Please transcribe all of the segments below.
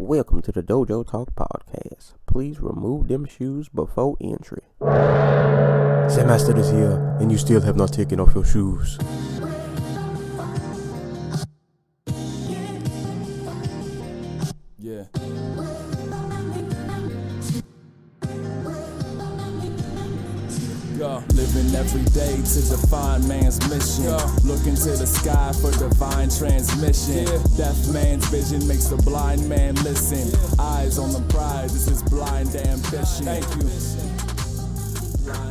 welcome to the Dojo Talk Podcast. Please remove them shoes before entry. Sam Master is here, and you still have not taken off your shoes. Yeah. Living every day to define man's mission. Looking to the sky for divine transmission. Deaf man's vision makes the blind man listen. Eyes on the prize, this is blind ambition. Thank you.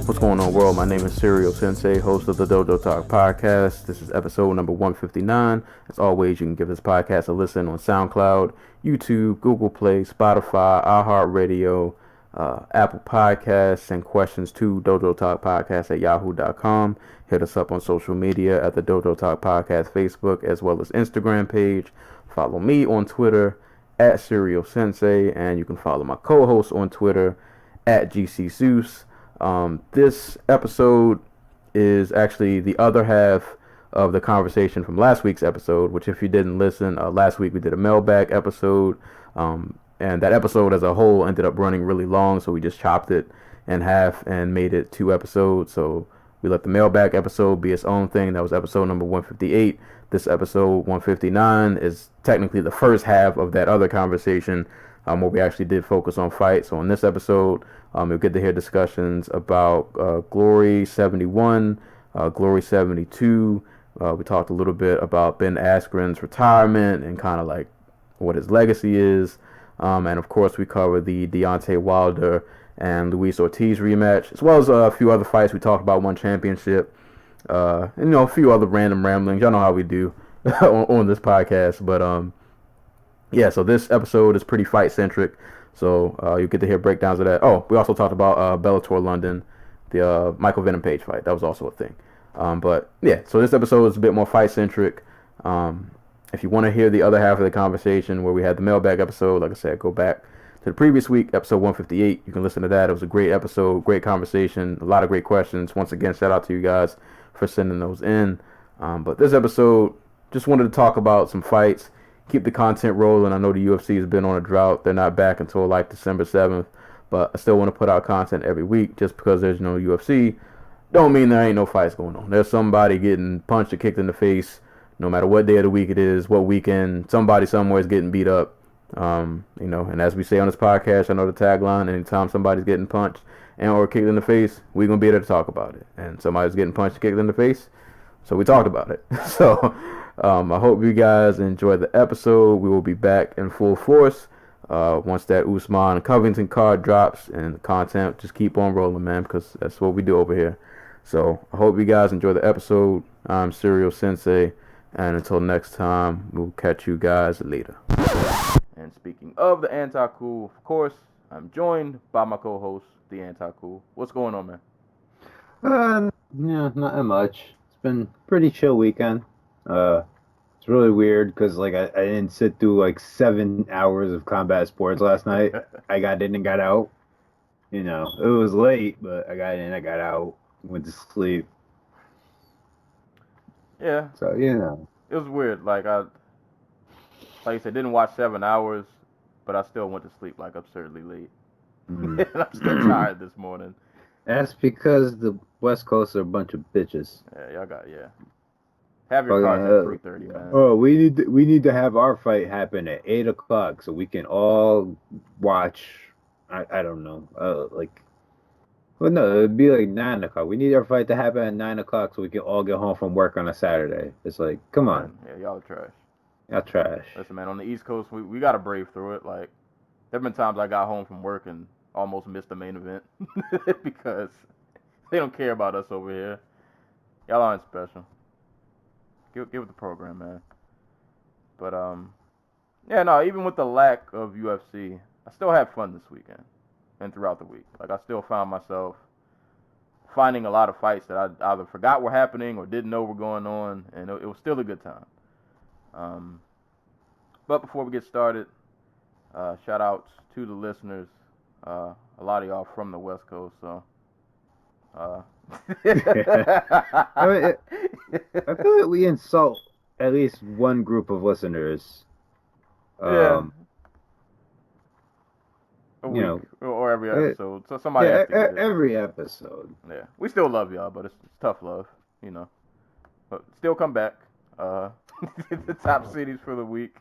What's going on, world? My name is Serial Sensei, host of the Dojo Talk Podcast. This is episode number 159. As always, you can give this podcast a listen on SoundCloud, YouTube, Google Play, Spotify, iHeartRadio, Apple Podcasts. Send questions to dojotalkpodcast@yahoo.com. Hit us up on social media at the Dojo Talk Podcast Facebook as well as Instagram page. Follow me on Twitter at Serial Sensei, and you can follow my co-host on Twitter at GC Seuss. This episode is actually the other half of the conversation from last week's episode, which if you didn't listen, last week we did a mailbag episode, and that episode as a whole ended up running really long, so we just chopped it in half and made it 2 episodes. So we let the mailbag episode be its own thing. That was episode number 158. This episode 159 is technically the first half of that other conversation, where we actually did focus on fights. So in this episode, you'll get to hear discussions about Glory 71, Glory 72. We talked a little bit about Ben Askren's retirement and kind of like what his legacy is. And of course, we covered the Deontay Wilder and Luis Ortiz rematch, as well as a few other fights. We talked about one championship, and a few other random ramblings. Y'all know how we do on this podcast. But yeah, so this episode is pretty fight centric. So you get to hear breakdowns of that. Oh, we also talked about Bellator London, the Michael Venom Page fight. That was also a thing. But yeah, so this episode is a bit more fight centric. If you want to hear the other half of the conversation where we had the mailbag episode, like I said, go back to the previous week, episode 158. You can listen to that. It was a great episode, great conversation, a lot of great questions. Once again, shout out to you guys for sending those in. But this episode, just wanted to talk about some fights, keep the content rolling. I know the UFC has been on a drought. They're not back until like December 7th, but I still want to put out content every week. Just because there's no UFC don't mean there ain't no fights going on. There's somebody getting punched or kicked in the face. No matter what day of the week it is, what weekend, somebody somewhere is getting beat up. And as we say on this podcast, I know the tagline, anytime somebody's getting punched and or kicked in the face, we're going to be there to talk about it. And somebody's getting punched and kicked in the face, so we talked about it. So I hope you guys enjoy the episode. We will be back in full force once that Usman and Covington card drops, and the content just keep on rolling, man, because that's what we do over here. So I hope you guys enjoy the episode. I'm Serial Sensei. And until next time, we'll catch you guys later. And speaking of the Anti-Cool, of course, I'm joined by my co-host, the Anti-Cool. What's going on, man? Yeah, not much. It's been a pretty chill weekend. It's really weird because I didn't sit through 7 hours of combat sports last night. I got in and got out. It was late, but I got in, I got out, went to sleep. Yeah. So, it was weird. Like I said, didn't watch 7 hours, but I still went to sleep absurdly late. And I'm still tired this morning. That's because the West Coast are a bunch of bitches. Yeah, y'all got have your cards at 3:30, man. Oh, we need to have our fight happen at 8 o'clock so we can all watch. I don't know. Well, no, it'd be 9 o'clock. We need our fight to happen at 9 o'clock so we can all get home from work on a Saturday. It's come on. Yeah, y'all are trash. Y'all trash. Listen, man, on the East Coast, we got to brave through it. There have been times I got home from work and almost missed the main event because they don't care about us over here. Y'all aren't special. Give it the program, man. But, yeah, no, even with the lack of UFC, I still had fun this weekend. And throughout the week, I still found myself finding a lot of fights that I either forgot were happening or didn't know were going on, and it was still a good time. But before we get started, shout outs to the listeners. A lot of y'all from the West Coast, so. I feel like we insult at least one group of listeners. Yeah. know, or every episode. So somebody yeah, has to get it. every episode. Yeah, we still love y'all, but it's tough love, you know. But still come back. The top cities for the week.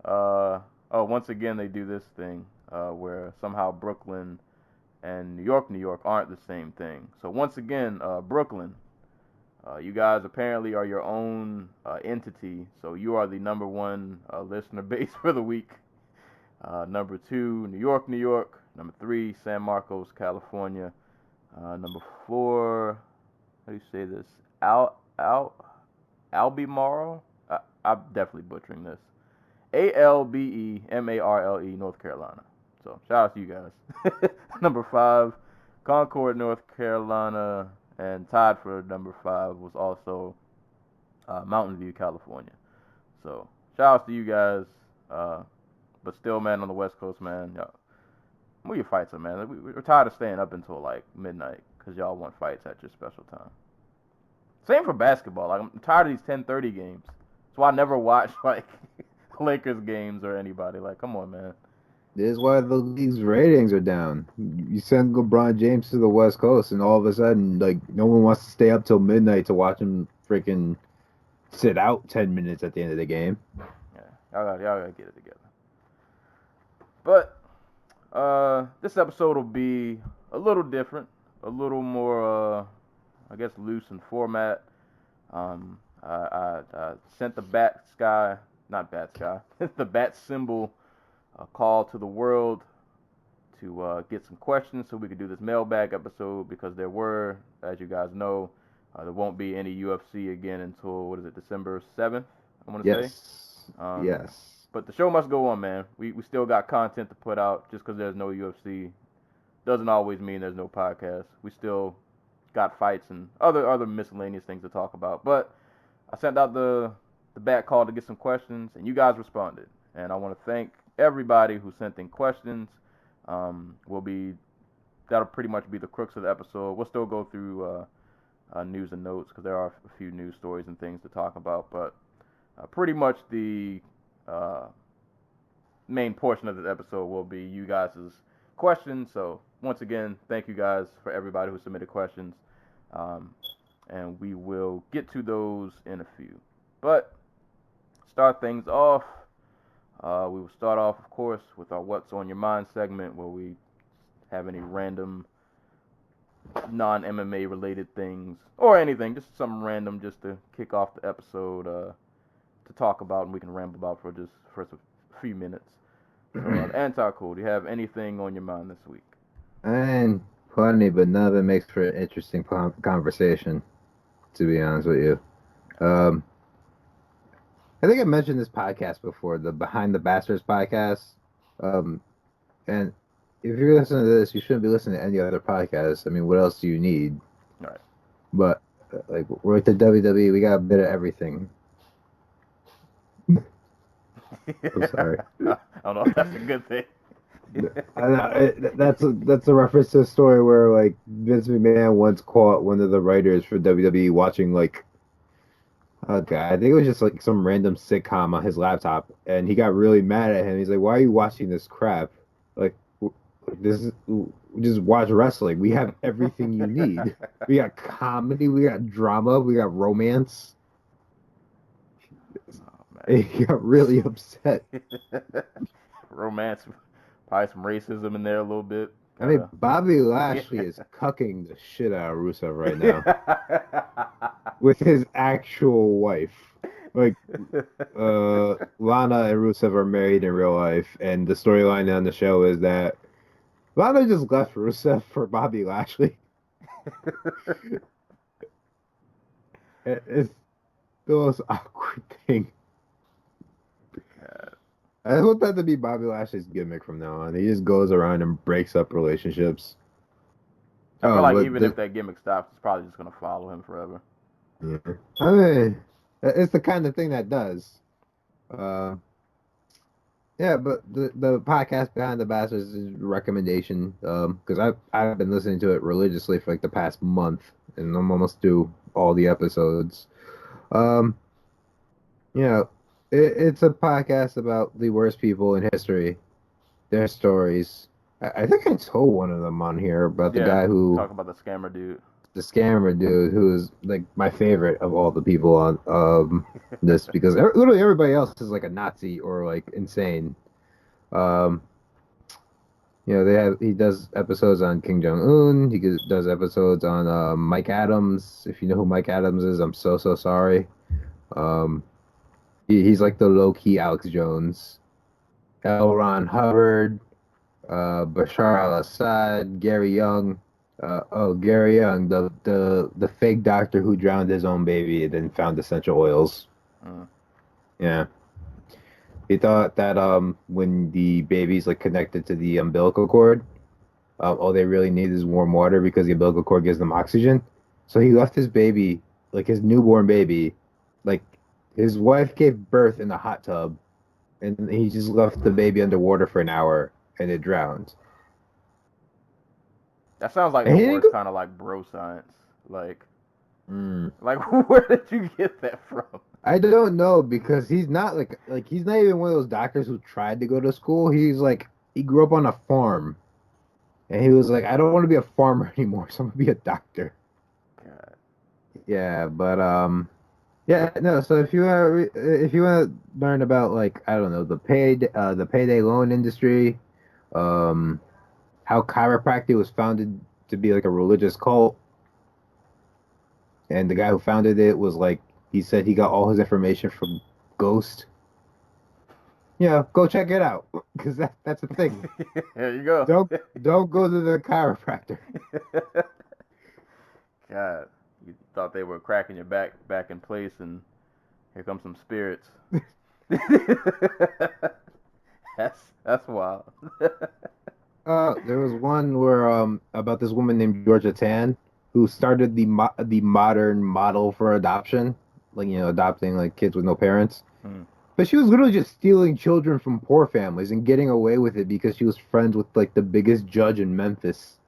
Once again they do this thing where somehow Brooklyn and New York aren't the same thing. So once again, Brooklyn, you guys apparently are your own entity. So you are the number one listener base for the week. Number 2, New York. Number 3, San Marcos, California. Number 4, how do you say this? Albemarle? I'm definitely butchering this. Albemarle, North Carolina. So shout out to you guys. Number 5, Concord, North Carolina, and tied for number 5 was also Mountain View, California. So shout out to you guys. But still, man, on the West Coast, man, y'all, move your fights up, man. We're tired of staying up until like midnight because y'all want fights at your special time. Same for basketball. Like, I'm tired of these 10:30 games. That's why I never watch like Lakers games or anybody. Like, come on, man. This is why the league's ratings are down. You send LeBron James to the West Coast, and all of a sudden, like, no one wants to stay up till midnight to watch him freaking sit out 10 minutes at the end of the game. Yeah, y'all gotta get it together. But this episode will be a little different, a little more, I guess, loose in format. I sent the bat symbol call to the world to get some questions so we could do this mailbag episode because there were, as you guys know, there won't be any UFC again until, December 7th, I want to say? Yes. But the show must go on, man. We still got content to put out. Just because there's no UFC doesn't always mean there's no podcast. We still got fights and other miscellaneous things to talk about. But I sent out the back call to get some questions, and you guys responded. And I want to thank everybody who sent in questions. That'll pretty much be the crux of the episode. We'll still go through news and notes because there are a few news stories and things to talk about. But pretty much the main portion of the episode will be you guys' questions. So once again, thank you guys for everybody who submitted questions. And we will get to those in a few. But start things off. We will start off, of course, with our What's on Your Mind segment where we have any random non-MMA related things or anything, just something random just to kick off the episode to talk about, and we can ramble about for a few minutes. So, Anti-Cool, do you have anything on your mind this week? And plenty, but none of it makes for an interesting conversation, to be honest with you. I think I mentioned this podcast before, the Behind the Bastards podcast. And if you're listening to this, you shouldn't be listening to any other podcast. I mean, what else do you need? All right. But, like, we're at the WWE, we got a bit of everything. I'm sorry. I don't know if that's a good thing. That's a reference to a story where, like, Vince McMahon once caught one of the writers for WWE watching, like, I think it was just like some random sitcom on his laptop, and he got really mad at him. He's like, "Why are you watching this crap? Like, just watch wrestling. We have everything you need. We got comedy, we got drama, we got romance." He got really upset. Romance, probably some racism in there a little bit. I mean, Bobby Lashley is cucking the shit out of Rusev right now with his actual wife. Like, Lana and Rusev are married in real life, and the storyline on the show is that Lana just left Rusev for Bobby Lashley. It's the most awkward thing. I want that to be Bobby Lashley's gimmick from now on. He just goes around and breaks up relationships. I feel like even if that gimmick stops, it's probably just going to follow him forever. Yeah. I mean, it's the kind of thing that does. Yeah, but the podcast Behind the Bastards is a recommendation because I've been listening to it religiously for like the past month, and I'm almost through all the episodes. It's a podcast about the worst people in history, their stories, I think I told one of them on here about the Yeah, guy who, talk about the scammer dude. the scammer dude, who is like my favorite of all the people on this because literally everybody else is like a Nazi or like insane. Um, he does episodes on Kim Jong Un. Does episodes on Mike Adams. If you know who Mike Adams is, I'm so sorry. Um, he's like the low key Alex Jones. L. Ron Hubbard, Bashar al-Assad, Gary Young. Gary Young, the fake doctor who drowned his own baby and then found essential oils. Mm. Yeah. He thought that when the baby's like connected to the umbilical cord, all they really need is warm water because the umbilical cord gives them oxygen. So he left his baby, like his newborn baby, like his wife gave birth in a hot tub, and he just left the baby underwater for an hour, and it drowned. That sounds like And the he didn't worst go. kind of like bro science. Like, Mm. like where did you get that from? I don't know because he's not like he's not even one of those doctors who tried to go to school. He's like he grew up on a farm, and he was like, I don't want to be a farmer anymore, so I'm gonna be a doctor. God. Yeah, but yeah, no. So if you want to learn about like I don't know the payday loan industry, um, how chiropractic was founded to be like a religious cult, and the guy who founded it was like he said he got all his information from Ghost. Yeah, go check it out because that's the thing. There you go. Don't go to the chiropractor. God, you thought they were cracking your back in place, and here comes some spirits. That's wild. There was one where about this woman named Georgia Tan who started the modern model for adoption, like adopting like kids with no parents. Hmm. But she was literally just stealing children from poor families and getting away with it because she was friends with like the biggest judge in Memphis.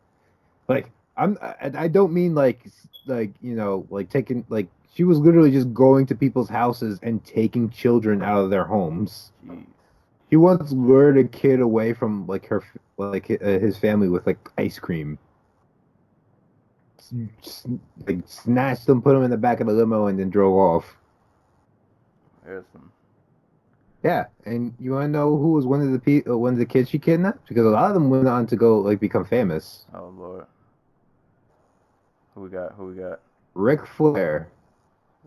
Like I don't mean like like taking like she was literally just going to people's houses and taking children out of their homes. Jeez. He once lured a kid away from like his family with like ice cream. S- like snatched them, put them in the back of the limo, and then drove off. There's some. Yeah, and you want to know who was one of the kids she kidnapped? Because a lot of them went on to go like become famous. Oh Lord. Who we got? Who we got? Ric Flair.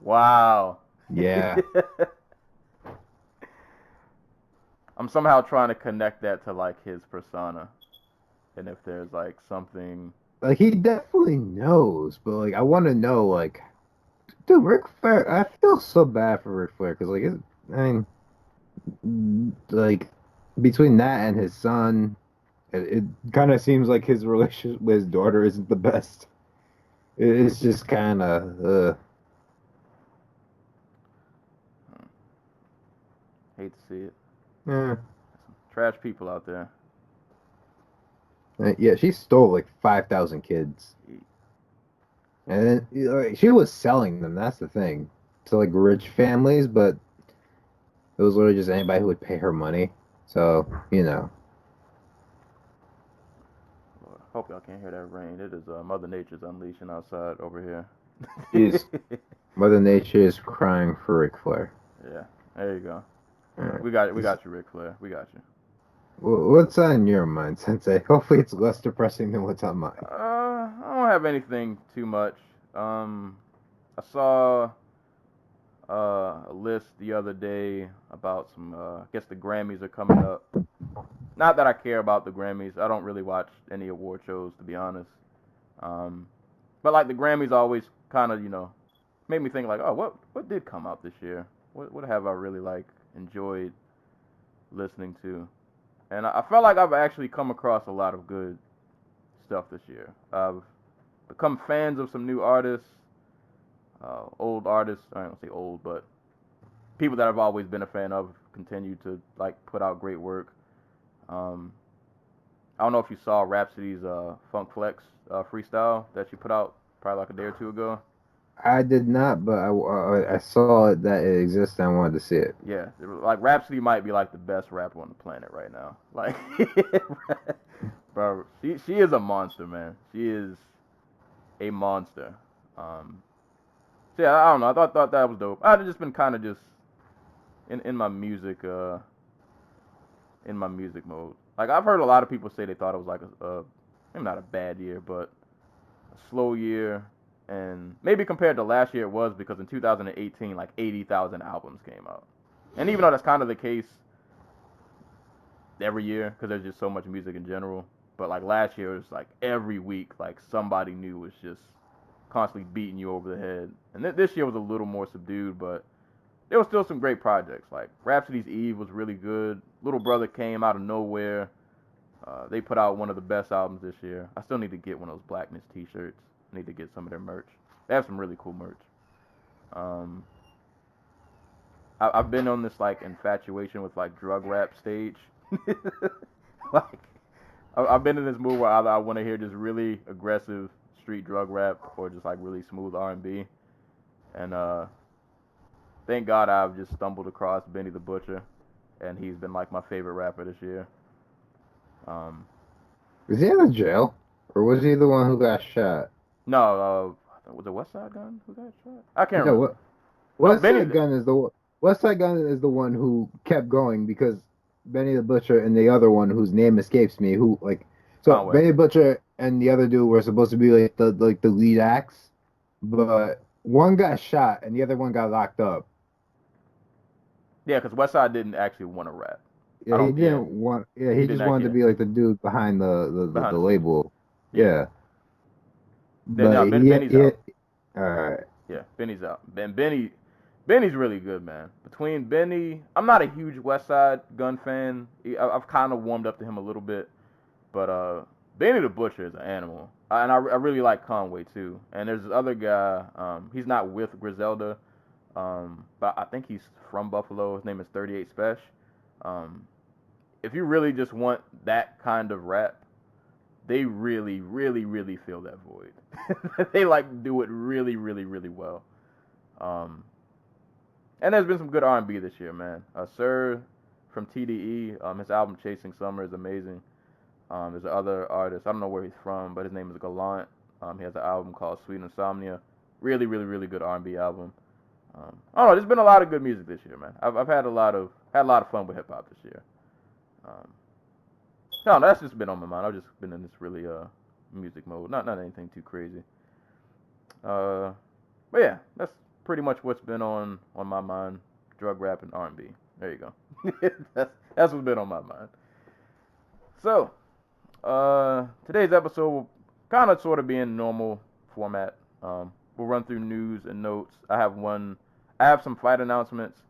Wow. Yeah. I'm somehow trying to connect that to like his persona, and if there's like something. Like he definitely knows, but like I want to know, like, dude, Ric Flair. I feel so bad for Ric Flair because I mean, like between that and his son, it kind of seems like his relationship with his daughter isn't the best. It's just kind of, Hate to see it. yeah. Trash people out there. Yeah, she stole like 5,000 kids, and then she was selling them. That's the thing, to like rich families, but it was literally just anybody who would pay her money. So Lord, hope y'all can't hear that rain. It is Mother Nature's unleashing outside over here. Jeez. Mother Nature is crying for Ric Flair. Yeah, there you go. All right. We got you, Ric Flair. We got you. What's on your mind, Sensei? Hopefully it's less depressing than what's on mine. I don't have anything too much. I saw a list the other day about some. I guess the Grammys are coming up. Not that I care about the Grammys. I don't really watch any award shows, to be honest. But like the Grammys always kind of made me think like, oh, what did come out this year? What have I really like enjoyed listening to? And I felt like I've actually come across a lot of good stuff this year. I've become fans of some new artists, old artists. I don't say old, but people that I've always been a fan of continue to like put out great work. I don't know if you saw Rapsody's Funk Flex freestyle that she put out probably like a day or two ago. I did not, but I saw it that it exists and I wanted to see it. Yeah, like Rapsody might be like the best rapper on the planet right now. Like, bro, she is a monster, man. She is a monster. So yeah, I don't know. I thought that was dope. I've just been kind of just in my music mode. Like I've heard a lot of people say they thought it was like maybe not a bad year, but a slow year. And maybe compared to last year it was because in 2018 like 80,000 albums came out. And even though that's kind of the case every year because there's just so much music in general, but like last year it was like every week like somebody new was just constantly beating you over the head. And this year was a little more subdued, but there was still some great projects. Like Rhapsody's Eve was really good. Little Brother came out of nowhere. They put out one of the best albums this year. I still need to get one of those Blackness t-shirts. I need to get some of their merch. They have some really cool merch. I've been on this like infatuation with like drug rap stage. Like I've been in this mood where either I want to hear just really aggressive street drug rap or just like really smooth R&B. And thank God I've just stumbled across Benny the Butcher, and he's been like my favorite rapper this year. Was he in the jail, or was he the one who got shot? No, was it West Side Gun who got shot? I can't No, remember. West Benny- Side Gun is West Side Gun is the one who kept going because Benny the Butcher and the other one whose name escapes me, who like Conway. Benny the Butcher and the other dude were supposed to be like the lead acts, but one got shot and the other one got locked up. Yeah, because West Side didn't actually want to rap. Yeah, he didn't want. Yeah, he just wanted to be like the dude behind the label. Yeah. But Benny's out. All right. Yeah, Benny's out. Benny's really good, man. Between Benny, I'm not a huge West Side Gun fan. I've kind of warmed up to him a little bit, but Benny the Butcher is an animal, and I really like Conway too. And there's this other guy. He's not with Griselda, but I think he's from Buffalo. His name is 38 Special. If you really just want that kind of rap, they really, really, really fill that void. They like do it really, really, really well. And there's been some good R&B this year, man. Sir from TDE, his album Chasing Summer is amazing. There's another artist, I don't know where he's from, but his name is Gallant. He has an album called Sweet Insomnia. Really, really, really good R&B album. I don't know. There's been a lot of good music this year, man. I've had a lot of fun with hip hop this year. No, that's just been on my mind. I've just been in this really music mode. Not anything too crazy. But yeah, that's pretty much what's been on my mind. Drug rap and R&B. There you go. that's what's been on my mind. So, today's episode will kind of sort of be in normal format. We'll run through news and notes. I have some fight announcements.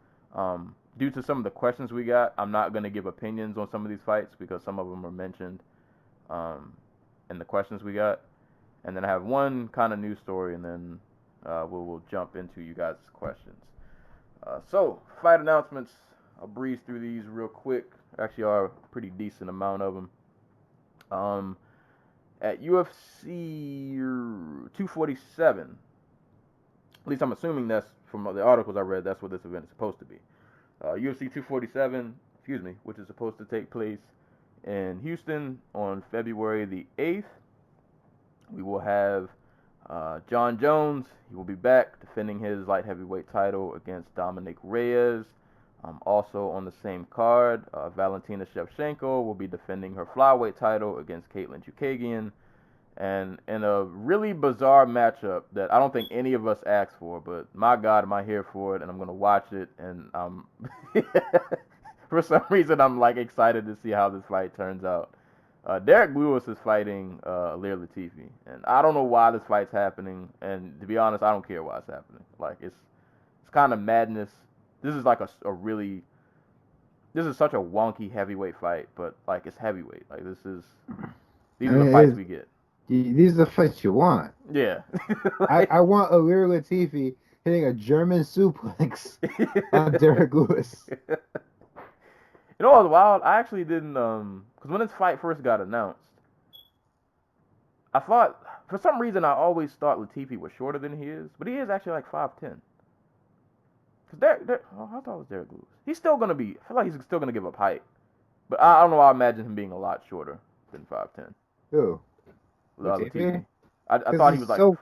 Due to some of the questions we got, I'm not going to give opinions on some of these fights because some of them are mentioned in the questions we got. And then I have one kind of news story, and then we'll jump into you guys' questions. So, fight announcements. I'll breeze through these real quick. Actually, are a pretty decent amount of them. At UFC 247, at least I'm assuming that's from the articles I read, that's what this event is supposed to be. UFC 247, which is supposed to take place in Houston on February the 8th. We will have John Jones. He will be back defending his light heavyweight title against Dominic Reyes. Also on the same card, Valentina Shevchenko will be defending her flyweight title against Caitlin Chukagian. And in a really bizarre matchup that I don't think any of us asked for, but my God, am I here for it, and I'm going to watch it, and for some reason I'm like excited to see how this fight turns out. Derek Lewis is fighting Ilir Latifi, and I don't know why this fight's happening, and to be honest, I don't care why it's happening. Like, it's kind of madness. This is like this is such a wonky heavyweight fight, but like it's heavyweight. Like these are the fights we get. These are the fights you want. Yeah. I want Ilir Latifi hitting a German suplex on Derek Lewis. You know what was wild? I actually didn't because when this fight first got announced, I thought, for some reason, I always thought Latifi was shorter than he is, but he is actually like 5'10". Because how tall is Derek Lewis? He's still going to be, I feel like he's still going to give up height. But I don't know, I imagine him being a lot shorter than 5'10". Who? Latifi. I thought he was like... So,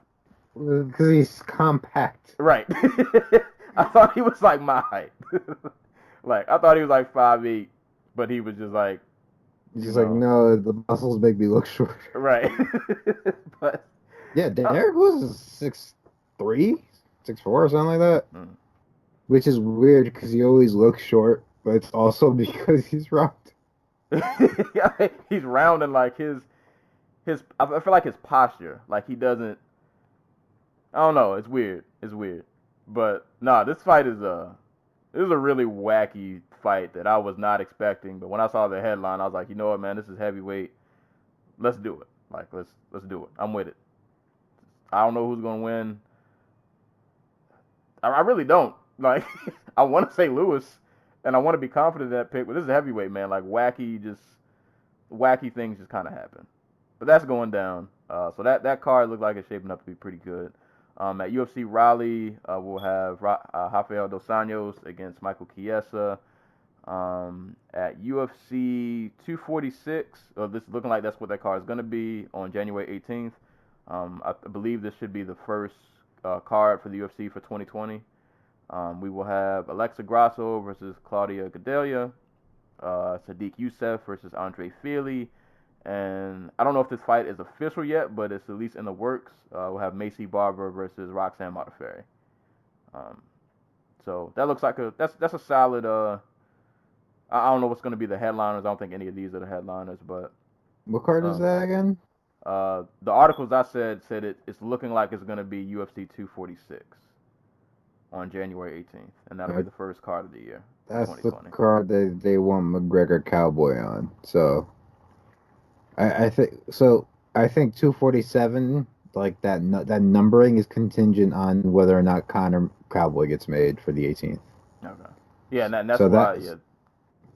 because he's compact. Right. I thought he was like my height. Like, I thought he was like 5'8", but he was just like... He's like, no, the muscles make me look short. Right. But... Yeah, Derek was 6'3", 6'4", or something like that. Mm. Which is weird because he always looks short, but it's also because he's round. He's round and like his I feel like his posture, like he doesn't, I don't know, it's weird. But nah, this fight is a really wacky fight that I was not expecting. But when I saw the headline, I was like, you know what, man, this is heavyweight. Let's do it. Like let's do it. I'm with it. I don't know who's gonna win. I really don't. Like I want to say Lewis, and I want to be confident in that pick, but this is heavyweight, man. Like wacky things just kind of happen. But that's going down. So that card looked like it's shaping up to be pretty good. At UFC Raleigh, we'll have Rafael Dos Anjos against Michael Chiesa. At UFC 246, this is looking like that's what that card is going to be on January 18th. I believe this should be the first card for the UFC for 2020. We will have Alexa Grasso versus Claudia Gadelha, Sadiq Youssef versus Andre Fili, and I don't know if this fight is official yet, but it's at least in the works. We'll have Macy Barber versus Roxanne Modafferi. So that looks like that's a solid. I don't know what's going to be the headliners. I don't think any of these are the headliners, but What card is that again? the articles I said it's looking like it's going to be UFC 246 on January 18th, and that'll be the first card of the year. That's the card they want McGregor Cowboy on. So I think 247, like that numbering is contingent on whether or not Conor Cowboy gets made for the 18th. Okay. Yeah, and that's why. Yeah.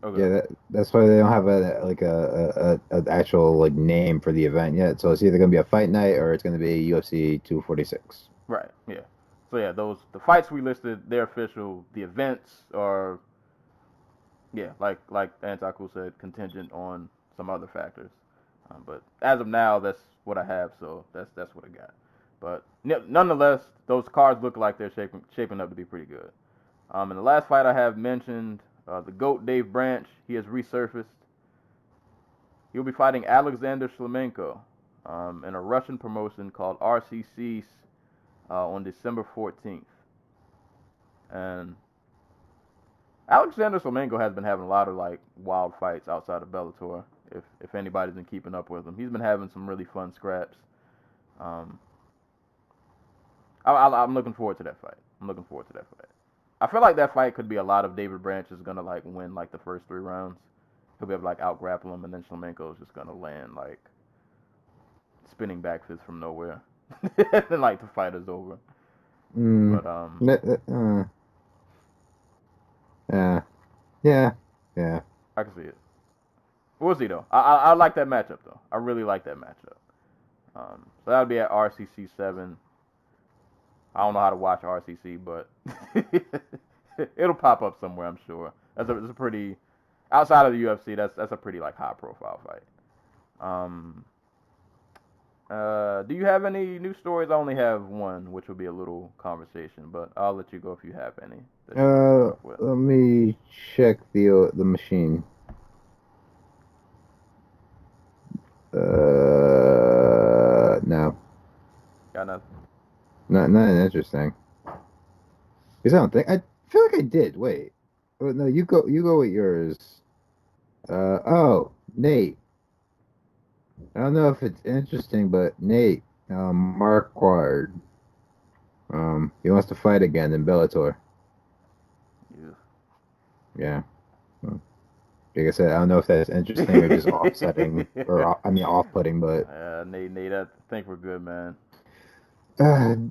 Okay. Yeah, that's why they don't have an actual like name for the event yet. So it's either gonna be a fight night or it's gonna be UFC 246. Right. Yeah. So yeah, the fights we listed, they're official. The events are, yeah, like Anti-Cool said, contingent on some other factors. But as of now, that's what I have. So that's what I got. But nonetheless, those cards look like they're shaping up to be pretty good. In the last fight I have mentioned, the GOAT Dave Branch, he has resurfaced. He'll be fighting Alexander Shlemenko in a Russian promotion called RCC on December 14th. And Alexander Shlemenko has been having a lot of like wild fights outside of Bellator. If anybody's been keeping up with him, he's been having some really fun scraps. I'm looking forward to that fight. I feel like that fight could be a lot of David Branch is gonna like win like the first 3 rounds. He'll be able to like out grapple him, and then Shlemenko is just gonna land like spinning back fists from nowhere, and like the fight is over. But yeah, I can see it. We'll see though. I like that matchup though. I really like that matchup. So that'll be at RCC 7. I don't know how to watch RCC, but it'll pop up somewhere, I'm sure. It's a pretty, outside of the UFC, that's a pretty like high profile fight. Do you have any news stories? I only have one, which will be a little conversation, but I'll let you go if you have any. Let me check the machine. No. Got nothing. Nothing interesting. Because I feel like I did. Wait. Oh, no, you go with yours. Nate. I don't know if it's interesting, but Nate, Marquard, he wants to fight again in Bellator. Yeah. Like I said, I don't know if that's interesting or just offsetting, off-putting, but... Nate, I think we're good, man.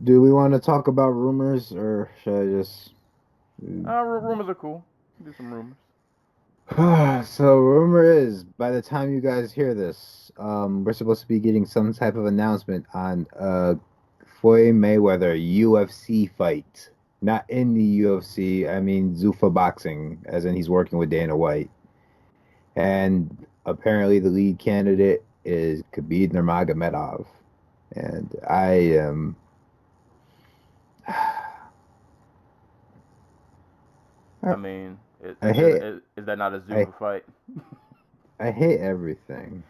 Do we want to talk about rumors, or should I just... Rumors are cool. Do some rumors. So rumor is, by the time you guys hear this, we're supposed to be getting some type of announcement on Floyd Mayweather UFC fight. Not in the UFC, I mean Zuffa Boxing, as in he's working with Dana White. And apparently the lead candidate is Khabib Nurmagomedov. And I am I mean, I hate is that not a I, Zuffa fight? I hate everything.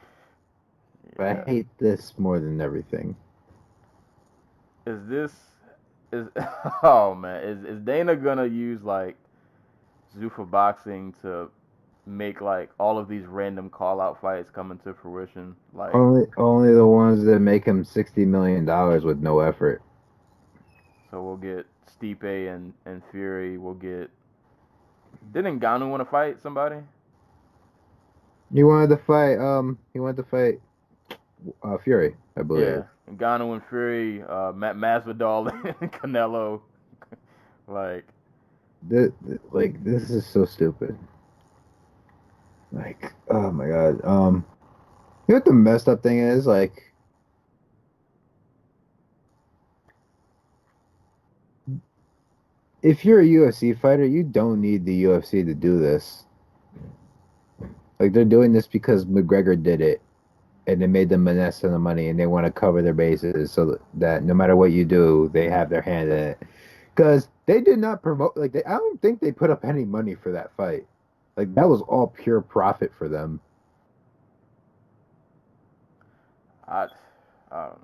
But I Yeah. hate this more than everything. Is this is oh man, is Dana gonna use like Zuffa boxing to make like all of these random call out fights come into fruition? Like, Only the ones that make him $60 million with no effort. so we'll get Stipe and Fury. We'll get. Didn't Ngannou want to fight somebody? He wanted to fight Fury, I Yeah, believe. Ngannou and Fury, Masvidal and Canelo. Like, This is so stupid. Like, oh my God. You know what the messed up thing is? Like, if you're a UFC fighter, you don't need the UFC to do this. Like, they're doing this because McGregor did it, and it made them a nest of the money, and they want to cover their bases so that no matter what you do, they have their hand in it. Because they did not promote, like, I don't think they put up any money for that fight. Like, that was all pure profit for them. I, I don't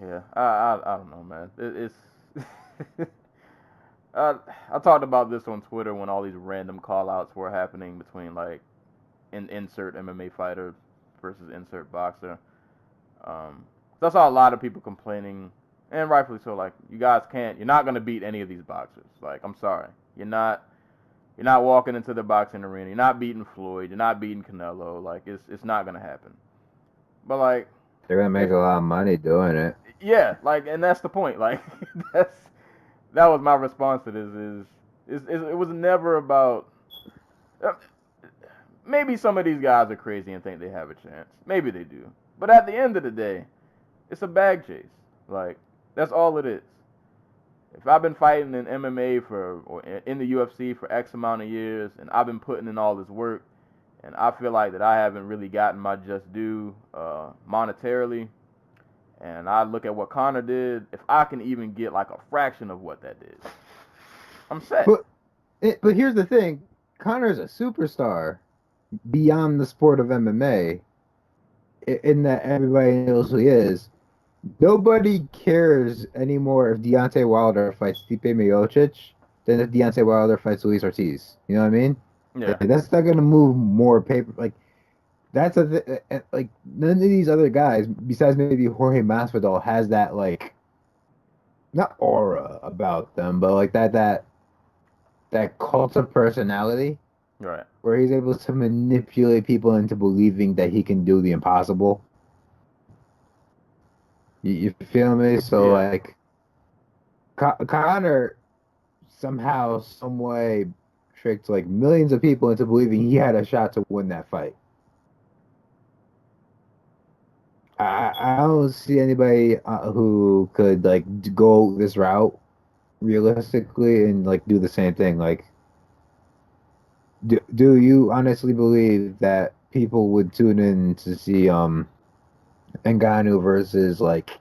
know. Yeah, I don't know, man. It's I talked about this on Twitter when all these random call outs were happening between like insert MMA fighter versus insert boxer. So I saw a lot of people complaining, and rightfully so. Like, you guys can't. You're not gonna beat any of these boxers. Like, I'm sorry, you're not. You're not walking into the boxing arena. You're not beating Floyd. You're not beating Canelo. Like, it's not gonna happen. But like, They're gonna make if a lot of money doing it. yeah, like, and that's the point. Like, that's that was my response to this. It was never about. Uh, maybe some of these guys are crazy and think they have a chance. Maybe they do. But at the end of the day, it's a bag chase. Like, that's all it is. If I've been fighting in MMA or in the UFC for X amount of years, and I've been putting in all this work, and I feel like that I haven't really gotten my just due monetarily, and I look at what Connor did, if I can even get like a fraction of what that did, I'm set. But here's the thing: Connor's a superstar beyond the sport of MMA, in that everybody knows who he is. Nobody cares anymore if Deontay Wilder fights Stipe Miocic than if Deontay Wilder fights Luis Ortiz. You know what I mean? Yeah. Like, that's not gonna move more paper. Like, that's like none of these other guys, besides maybe Jorge Masvidal, has that, like, not aura about them, but like that cult of personality Right. where he's able to manipulate people into believing that he can do the impossible. You feel me? So Yeah. like Connor somehow, some way tricked like millions of people into believing he had a shot to win that fight. I don't see anybody who could like go this route realistically and like do the same thing. Like, do you honestly believe that people would tune in to see Ngannou versus like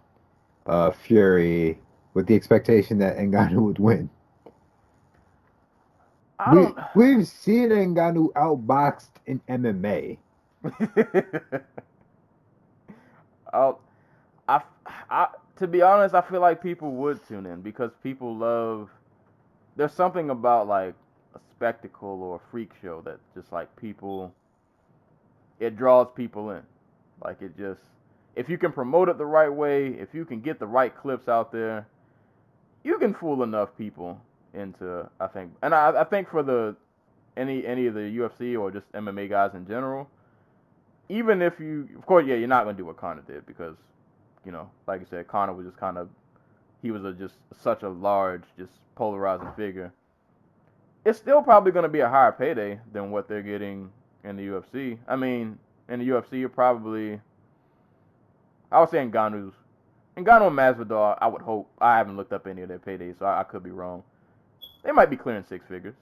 Fury with the expectation that Ngannou would win? I don't. We've seen Ngannou outboxed in MMA. I'll, I, to be honest, I feel like people would tune in because people love. There's something about like a spectacle or a freak show that just like people. It draws people in. Like, it just. If you can promote it the right way, if you can get the right clips out there, you can fool enough people into. I think, and I think for the any of the UFC or just MMA guys in general, even if you, of course, yeah, you're not gonna do what Conor did because, like you said, Conor was just kind of, he was just such a large, just polarizing figure. it's still probably going to be a higher payday than what they're getting in the UFC. I mean, in the UFC, you're probably, I would say Ngannou's. Ngannou and Masvidal, I would hope. I haven't looked up any of their paydays, so I could be wrong. They might be clearing 6 figures.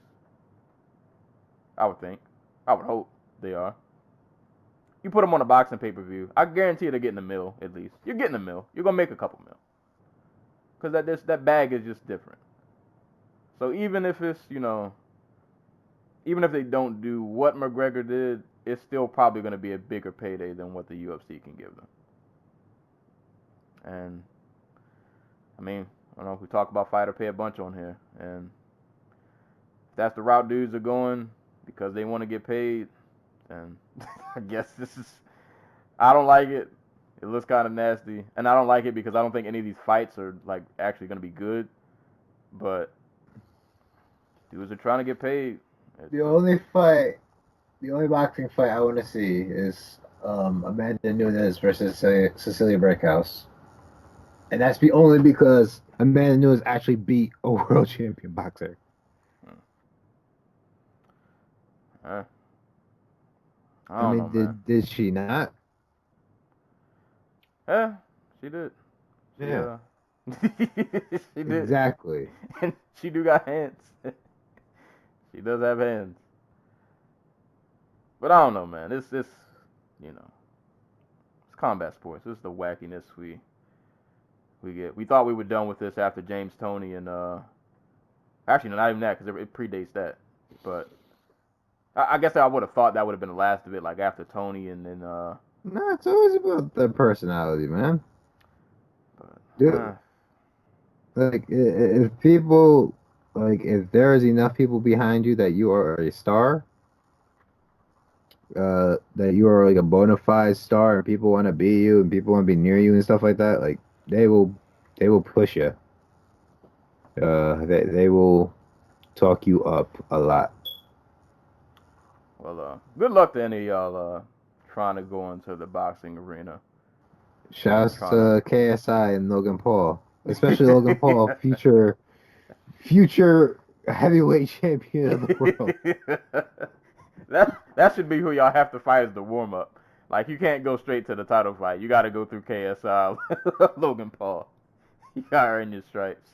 I would think. I would hope they are. You put them on a boxing pay-per-view, I guarantee they're getting a mil at least. You're getting a mil. You're going to make a couple mil. Because that bag is just different. So even if it's, even if they don't do what McGregor did, it's still probably going to be a bigger payday than what the UFC can give them. And, I mean, I don't know if we talk about fighter pay a bunch on here. And if that's the route dudes are going because they want to get paid, then I guess this is, I don't like it. It looks kind of nasty. And I don't like it because I don't think any of these fights are, like, actually going to be good. But dudes are trying to get paid. The only boxing fight I want to see is Amanda Nunes versus Cecilia Braekhus. And that's only because Amanda Nunes actually beat a world champion boxer. I mean, did she not? Yeah, she did. Yeah. She did. Exactly. And she do got hands. She does have hands. But I don't know, man. It's combat sports. This is the wackiness we get. We thought we were done with this after James Toney and actually no, not even that because it predates that. But I guess I would have thought that would have been the last of it, like after Toney and then. No, it's always about the personality, man. But, dude, like if people, like if there is enough people behind you that you are a star, that you are like a bona fide star, and people want to be you, and people want to be near you and stuff like that, like they will push you. They will talk you up a lot. Well, good luck to any of y'all trying to go into the boxing arena. Shouts to KSI and Logan Paul, especially Logan Paul, future heavyweight champion of the world. That should be who y'all have to fight as the warm up. Like you can't go straight to the title fight. You got to go through KSI, Logan Paul. You got to earn your stripes.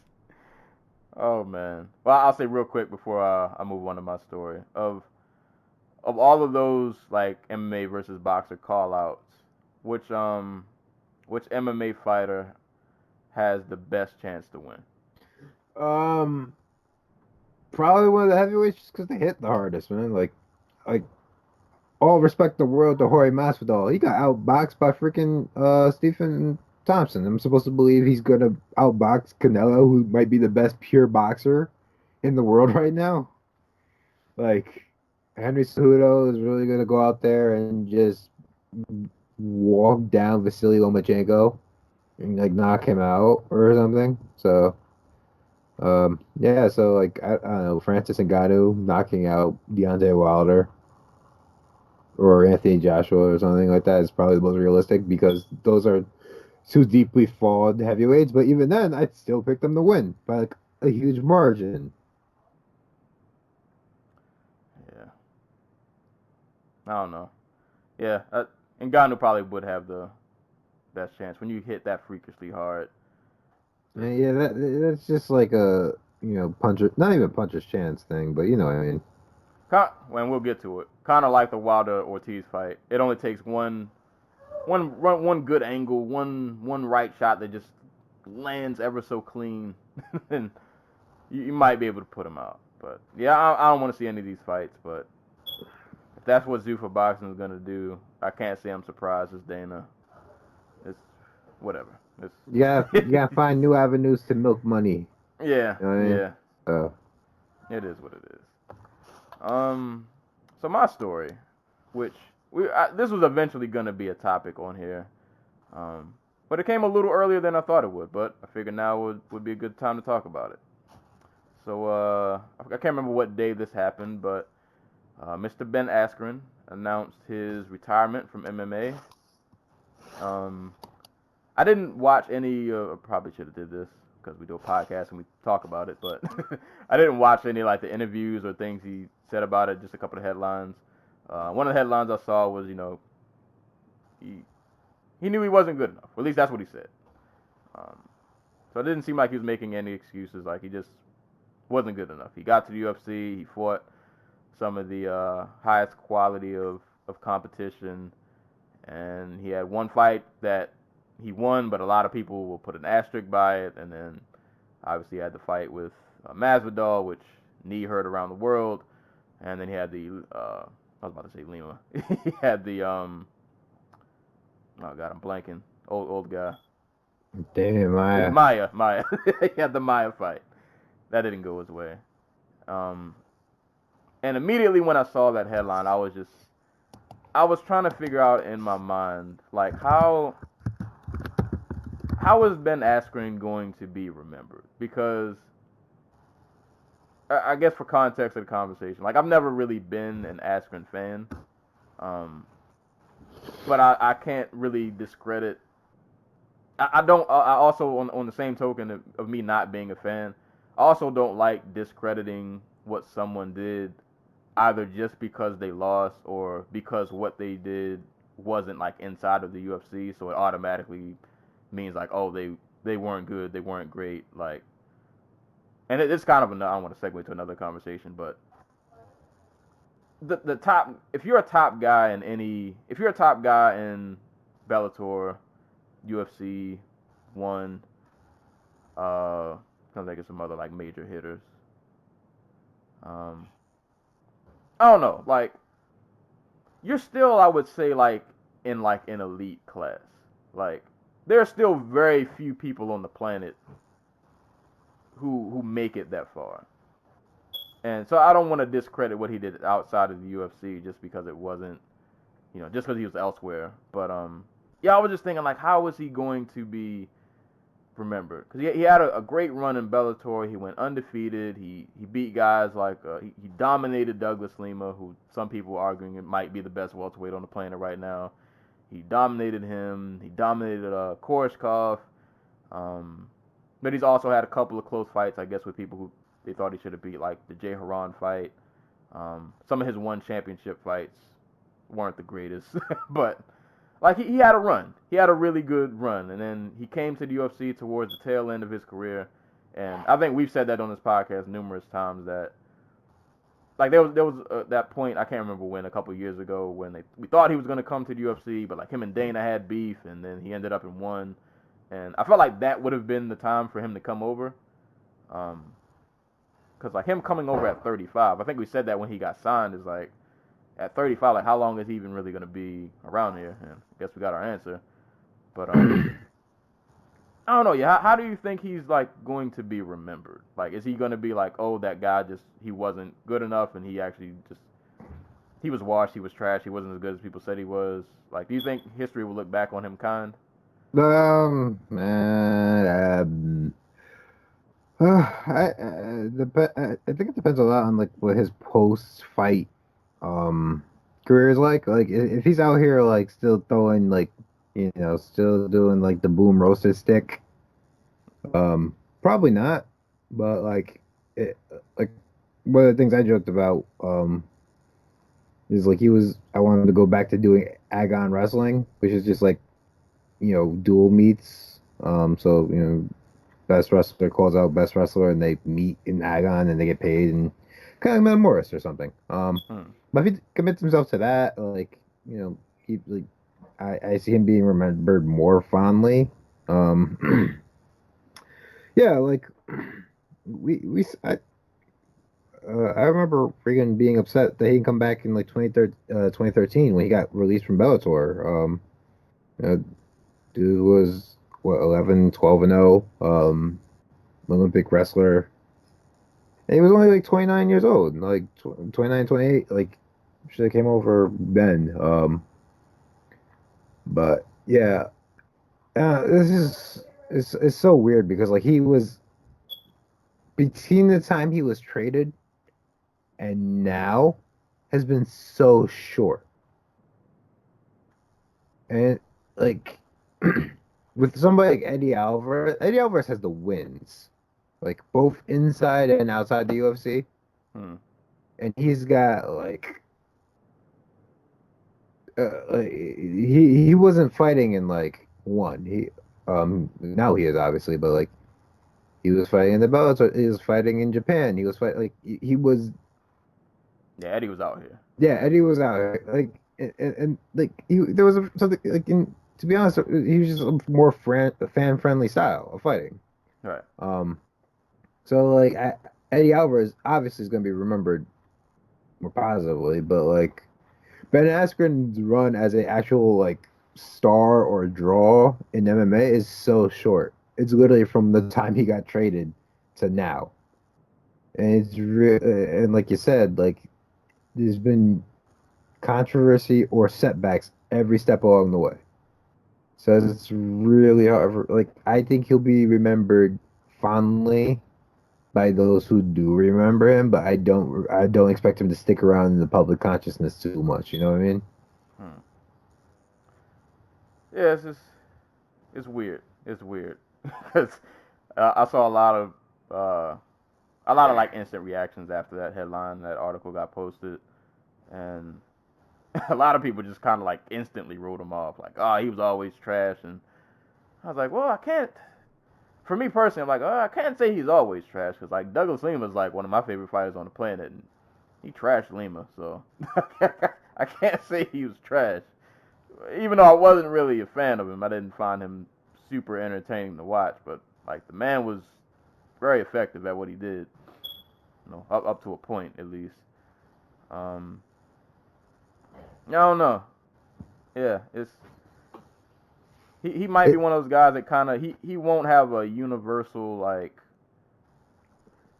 Oh man. Well, I'll say real quick before I move on to my story of all of those like MMA versus boxer call outs, which MMA fighter has the best chance to win? Probably one of the heavyweights just because they hit the hardest, man. Like all respect the world to Jorge Masvidal. He got outboxed by freaking Stephen Thompson. I'm supposed to believe he's gonna outbox Canelo, who might be the best pure boxer in the world right now. Like Henry Cejudo is really gonna go out there and just walk down Vasily Lomachenko and like knock him out or something. So, yeah. So like I don't know, Francis Ngannou knocking out Deontay Wilder or Anthony Joshua or something like that is probably the most realistic because those are two deeply flawed heavyweights. But even then, I'd still pick them to win by like a huge margin. I don't know. Yeah, Ngannou probably would have the best chance when you hit that freakishly hard. Yeah, that's just like a puncher, not even puncher's chance thing, but you know what I mean. When we'll get to it, kind of like the Wilder Ortiz fight. It only takes one good angle, one right shot that just lands ever so clean, and you might be able to put him out. But yeah, I don't want to see any of these fights, but. If that's what Zuffa Boxing is going to do, I can't say I'm surprised as Dana. It's whatever. You gotta find new avenues to milk money. Yeah, you know what I mean? Yeah. It is what it is. So my story, which this was eventually going to be a topic on here, but it came a little earlier than I thought it would. But I figured now would be a good time to talk about it. So I can't remember what day this happened, but. Mr. Ben Askren announced his retirement from MMA. I didn't watch any. Probably should have did this because we do a podcast and we talk about it. But I didn't watch any like the interviews or things he said about it. Just a couple of headlines. One of the headlines I saw was, he knew he wasn't good enough. Or at least that's what he said. So it didn't seem like he was making any excuses. Like, he just wasn't good enough. He got to the UFC. He fought some of the highest quality of competition. And he had one fight that he won, but a lot of people will put an asterisk by it. And then, obviously, he had the fight with Masvidal, which knee hurt around the world. And then he had the, I was about to say Lima. He had the, oh, God, I'm blanking. Old guy. Damn, Maya. Maya. He had the Maya fight. That didn't go his way. And immediately when I saw that headline, I was trying to figure out in my mind, like, how is Ben Askren going to be remembered? Because I guess for context of the conversation, like, I've never really been an Askren fan, but I can't really discredit. I also, on the same token of me not being a fan, I also don't like discrediting what someone did, either just because they lost or because what they did wasn't like inside of the UFC, so it automatically means like, oh, they weren't good, they weren't great, like. And it's kind of I don't want to segue to another conversation, but the top, if you're a top guy in Bellator, UFC, one, I'm thinking some other like major hitters. I don't know, like, you're still, I would say, like in an elite class. Like, there are still very few people on the planet who make it that far. And so I don't want to discredit what he did outside of the UFC just because it wasn't, just because he was elsewhere. But yeah, I was just thinking, like, how is he going to be remembered? Because he had a great run in Bellator. He went undefeated. He beat guys like he dominated Douglas Lima, who some people are arguing it might be the best welterweight on the planet right now. He dominated him. He dominated Koreshkov. But he's also had a couple of close fights, I guess, with people who they thought he should have beat, like the Jay Haran fight. Some of his one championship fights weren't the greatest, but like he had a run. He had a really good run, and then he came to the UFC towards the tail end of his career. And I think we've said that on this podcast numerous times that, like, there was that point, I can't remember when, a couple of years ago, when we thought he was going to come to the UFC, but like him and Dana had beef, and then he ended up in one. And I felt like that would have been the time for him to come over. Because, like, him coming over at 35, I think we said that when he got signed, is like, at 35, like, how long is he even really going to be around here? And I guess we got our answer. But, I don't know. Yeah, how do you think he's, like, going to be remembered? Like, is he going to be like, oh, that guy he wasn't good enough, and he actually he was washed, he was trash, he wasn't as good as people said he was? Like, do you think history will look back on him kind? I think it depends a lot on like what his post-fight career is like. Like, if he's out here like still throwing like, still doing like the boom roasted stick, probably not. But like one of the things I joked about is like I wanted to go back to doing Agon wrestling, which is just like, dual meets. So, best wrestler calls out best wrestler, and they meet in Agon, and they get paid, and kind of like Morris or something. But if he commits himself to that, like, he like, I see him being remembered more fondly. Yeah, like I remember freaking being upset that he didn't come back in like 2013 when he got released from Bellator. Dude was, what, 11, 12 and 0, Olympic wrestler. And he was only like 29 years old, like 29, 28. Like, should have came over then. But yeah, it's so weird because like he was, between the time he was traded and now, has been so short. And like with somebody like Eddie Alvarez has the wins, like both inside and outside the UFC, and he's got he wasn't fighting in like one. Now he is obviously, but like he was fighting in the Bellator. He was fighting in Japan. He was fighting like he was. Yeah, Eddie was out here. Yeah, Eddie was out here. Like and like there was something like to be honest, he was just a more fan friendly style of fighting. Right. So like Eddie Alvarez obviously is going to be remembered more positively, but like Ben Askren's run as an actual like star or draw in MMA is so short. It's literally from the time he got traded to now, and and like you said, like there's been controversy or setbacks every step along the way. So it's really hard. Like I think he'll be remembered fondly by those who do remember him, but I don't expect him to stick around in the public consciousness too much. You know what I mean? Yeah, it's weird. It's weird because I saw a lot of like instant reactions after that headline, that article got posted, and a lot of people just kind of like instantly wrote him off, like, oh, he was always trash, and I was like, well, I can't. For me personally, I'm like, oh, I can't say he's always trash, because like Douglas Lima's like one of my favorite fighters on the planet, and he trashed Lima, so I can't say he was trash. Even though I wasn't really a fan of him, I didn't find him super entertaining to watch, but like the man was very effective at what he did, you know, up to a point at least. I don't know. Yeah, it's he might be one of those guys that kind of he won't have a universal like.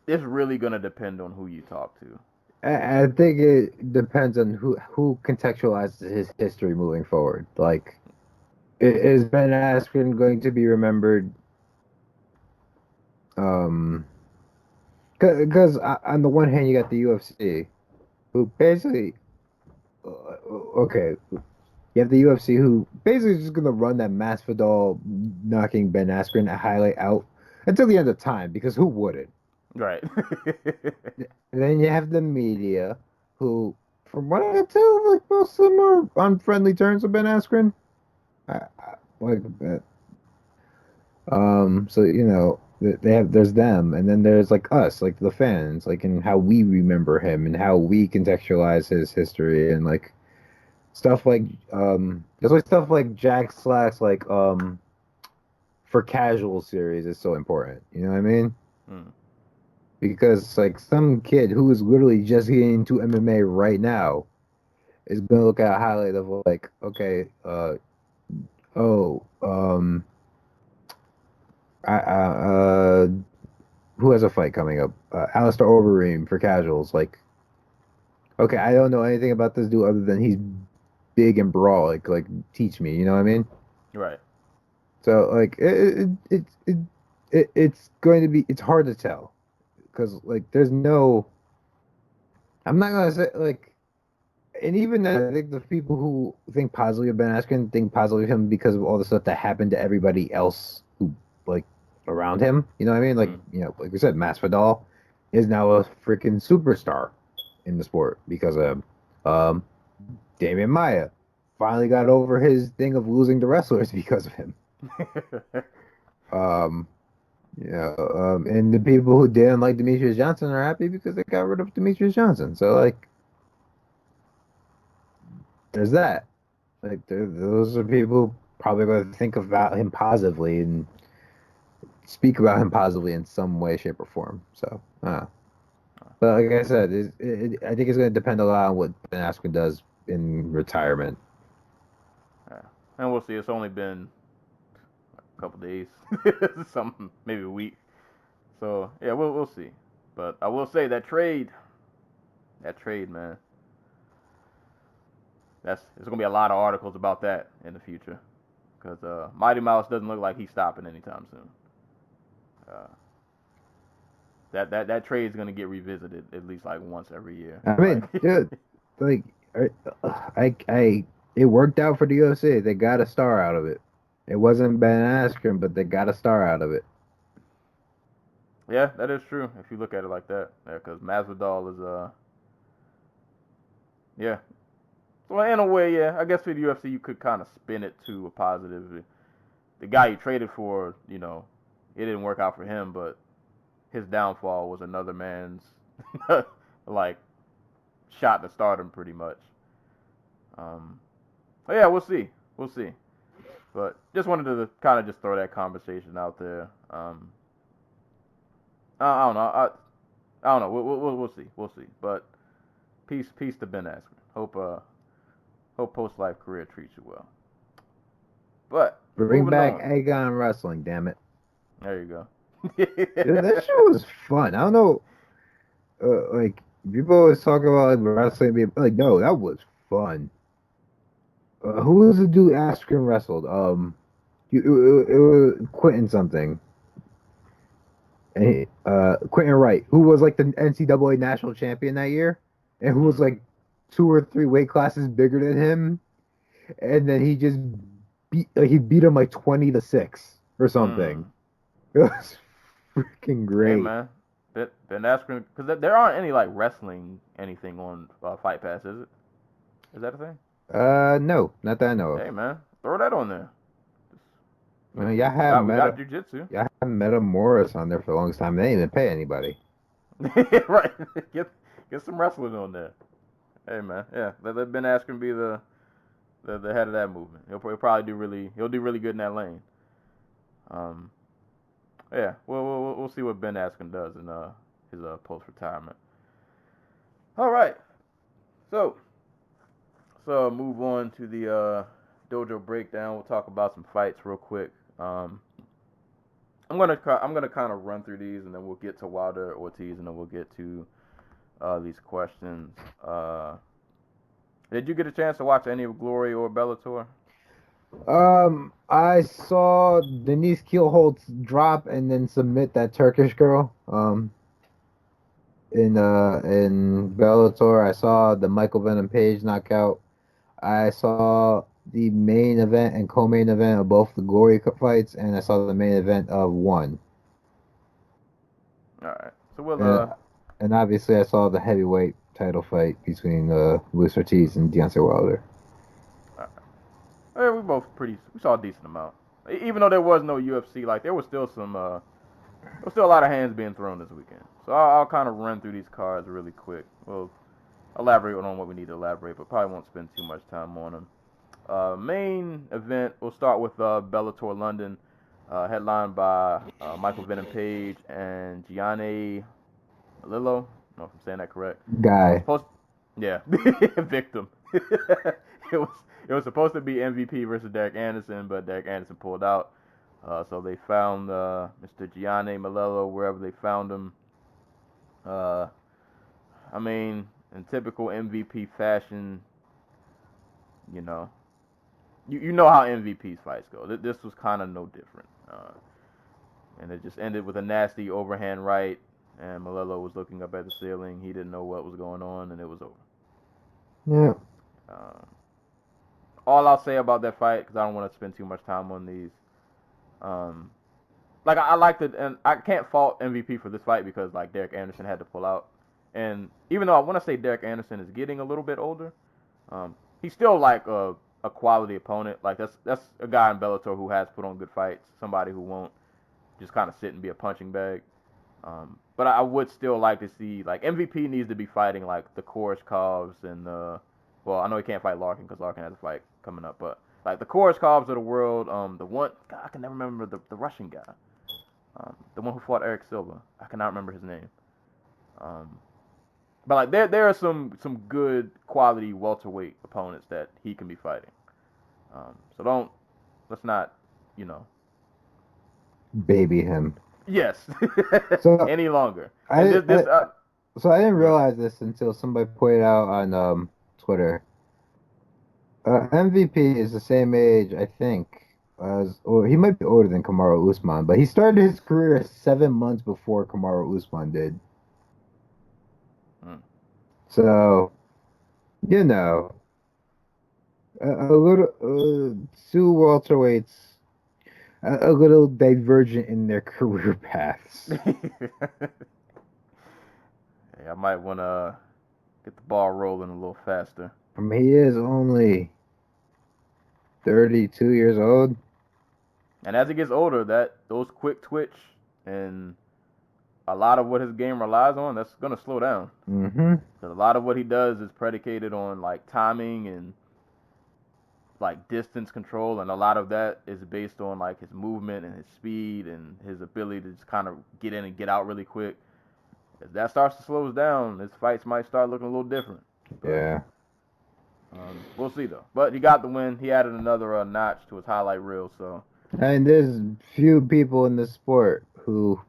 It's really gonna depend on who you talk to. I think it depends on who contextualizes his history moving forward. Like, is Ben Askren going to be remembered? Because on the one hand, you got the UFC, who basically, okay, you have the UFC who basically is just gonna run that Masvidal knocking Ben Askren a highlight out until the end of time, because who wouldn't? Right. And then you have the media, who, from what I can tell, like most of them are on friendly terms with Ben Askren. Like that. So you know there's them, and then there's like us, like the fans, like and how we remember him and how we contextualize his history, and like stuff like there's like stuff like Jack Slack's like for casual series is so important. You know what I mean? Because like some kid who is literally just getting into MMA right now is gonna look at a highlight of like, okay, who has a fight coming up? Alistair Overeem for casuals. Like, okay, I don't know anything about this dude other than he's big and brawly. Like teach me. You know what I mean? Right. So like it's going to be, it's hard to tell. Because like there's no, I'm not gonna say like, and even I think the people who think positively of Ben Askren think positively of him because of all the stuff that happened to everybody else who like around him. You know what I mean? Like you know, like we said, Masvidal is now a freaking superstar in the sport because of Damian Maia finally got over his thing of losing to wrestlers because of him. Yeah, and the people who didn't like Demetrius Johnson are happy because they got rid of Demetrius Johnson. So, like, there's that. Like, those are people who probably going to think about him positively and speak about him positively in some way, shape, or form. So, but like I said, I think it's going to depend a lot on what Ben Askren does in retirement. Yeah. And we'll see. It's only been couple days, some maybe a week. So yeah, we'll see. But I will say that trade, man. It's gonna be a lot of articles about that in the future, because Mighty Mouse doesn't look like he's stopping anytime soon. That trade's gonna get revisited at least like once every year. I mean, dude, like it worked out for the UFC. They got a star out of it. It wasn't Ben Askren, but they got a star out of it. Yeah, that is true if you look at it like that. Yeah, because Masvidal is yeah. So in a way, yeah, I guess for the UFC you could kind of spin it to a positive. The guy you traded for, it didn't work out for him, but his downfall was another man's like shot to stardom, pretty much. But yeah, we'll see. But just wanted to kind of just throw that conversation out there. I don't know. I don't know. We'll see. But peace to Ben Askren. Hope post life career treats you well. But Bring moving back on. Aegon Wrestling, damn it. There you go. That show was fun. I don't know, like people always talk about like, wrestling being like, no, that was fun. Who was the dude Askren wrestled? It was Quentin something. And Quentin Wright, who was like the NCAA national champion that year, and who was like 2 or 3 weight classes bigger than him, and then he just beat him like 20-6 or something. It was freaking great. Hey man, Ben Askren, because there aren't any like wrestling anything on Fight Pass, is it? Is that a thing? No, not that I know of. Hey man, throw that on there. Y'all have we got jiu-jitsu. Y'all have Meta Morris on there for the longest time. They didn't even pay anybody. Right. Get some wrestling on there. Hey man, yeah. Let Ben Askren be the head of that movement. He'll probably do really good in that lane. Yeah. We'll see what Ben Askren does in his post retirement. All right. So move on to the dojo breakdown. We'll talk about some fights real quick. I'm gonna kind of run through these, and then we'll get to Wilder, Ortiz, and then we'll get to these questions. Did you get a chance to watch any of Glory or Bellator? I saw Denise Kielholtz drop and then submit that Turkish girl. In Bellator, I saw the Michael Venom Page knockout. I saw the main event and co-main event of both the Glory fights, and I saw the main event of one. All right. So we'll and obviously I saw the heavyweight title fight between Luis Ortiz and Deontay Wilder. we saw a decent amount. Even though there was no UFC, like there was still a lot of hands being thrown this weekend. So I'll kind of run through these cards really quick. We'll elaborate on what we need to elaborate, but probably won't spend too much time on them. Main event, we'll start with Bellator London, headlined by Michael Venom Page and Gianni Malillo. I don't know if I'm saying that correct. Guy. Yeah, victim. It was supposed to be MVP versus Derek Anderson, but Derek Anderson pulled out. So they found Mr. Gianni Malillo wherever they found him. I mean, in typical MVP fashion, you know how MVP's fights go. This was kind of no different. And it just ended with a nasty overhand right, and Malillo was looking up at the ceiling. He didn't know what was going on, and it was over. Yeah. All I'll say about that fight, because I don't want to spend too much time on these. Like I liked it, and I can't fault MVP for this fight because like Derek Anderson had to pull out, and even though I want to say Derek Anderson is getting a little bit older, he's still like a quality opponent. Like that's a guy in Bellator who has put on good fights. Somebody who won't just kind of sit and be a punching bag. But I would still like to see like MVP needs to be fighting like the Koreshkovs and well I know he can't fight Larkin because Larkin has a fight coming up, but like the Koreshkovs of the world, the one God, I can never remember the Russian guy, the one who fought Eric Silva. I cannot remember his name. But like there are some good quality welterweight opponents that he can be fighting. So let's not baby him. Yes. So any longer. So I didn't realize this until somebody pointed out on Twitter. MVP is the same age, I think, or he might be older than Kamaru Usman, but he started his career 7 months before Kamaru Usman did. So, a little 2 welterweights a little divergent in their career paths. I might want to get the ball rolling a little faster. I mean, he is only 32 years old. And as he gets older, those quick twitch and a lot of what his game relies on, that's gonna slow down. Mm-hmm. Because a lot of what he does is predicated on like timing and like distance control, and a lot of that is based on like his movement and his speed and his ability to just kind of get in and get out really quick. If that starts to slow down, his fights might start looking a little different. But, Yeah. we'll see though. But he got the win. He added another notch to his highlight reel. So. And there's few people in the sport who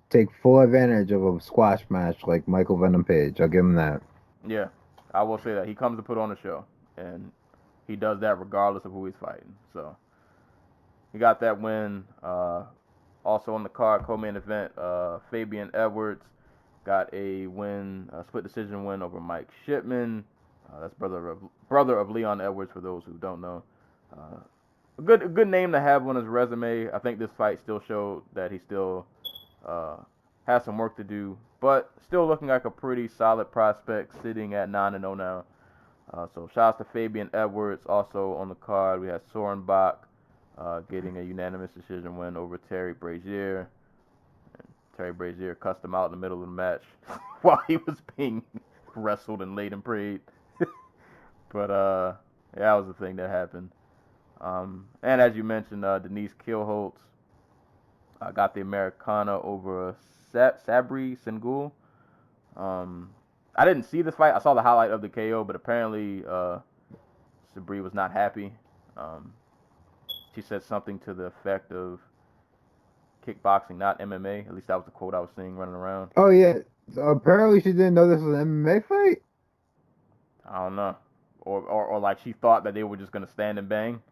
take full advantage of a squash match like Michael Venom Page. I'll give him that. Yeah, I will say that. He comes to put on a show, and he does that regardless of who he's fighting. So he got that win. Also on the card, co-main event, Fabian Edwards got a win, a split decision win over Mike Shipman. That's brother of Leon Edwards, for those who don't know. A good name to have on his resume. I think this fight still showed that he still has some work to do, but still looking like a pretty solid prospect, sitting at 9-0 now. So shouts to Fabian Edwards. Also on the card, we had Soren Bach getting a unanimous decision win over Terry Brazier. And Terry Brazier cussed him out in the middle of the match while he was being wrestled and laid and prayed. But yeah, that was the thing that happened. And as you mentioned, Denise Kielholtz got the Americana over Sabri Senghul. I didn't see this fight. I saw the highlight of the KO, but apparently Sabri was not happy. She said something to the effect of kickboxing, not MMA. At least that was the quote I was seeing running around. Oh, yeah. So apparently she didn't know this was an MMA fight? I don't know. Or like she thought that they were just going to stand and bang.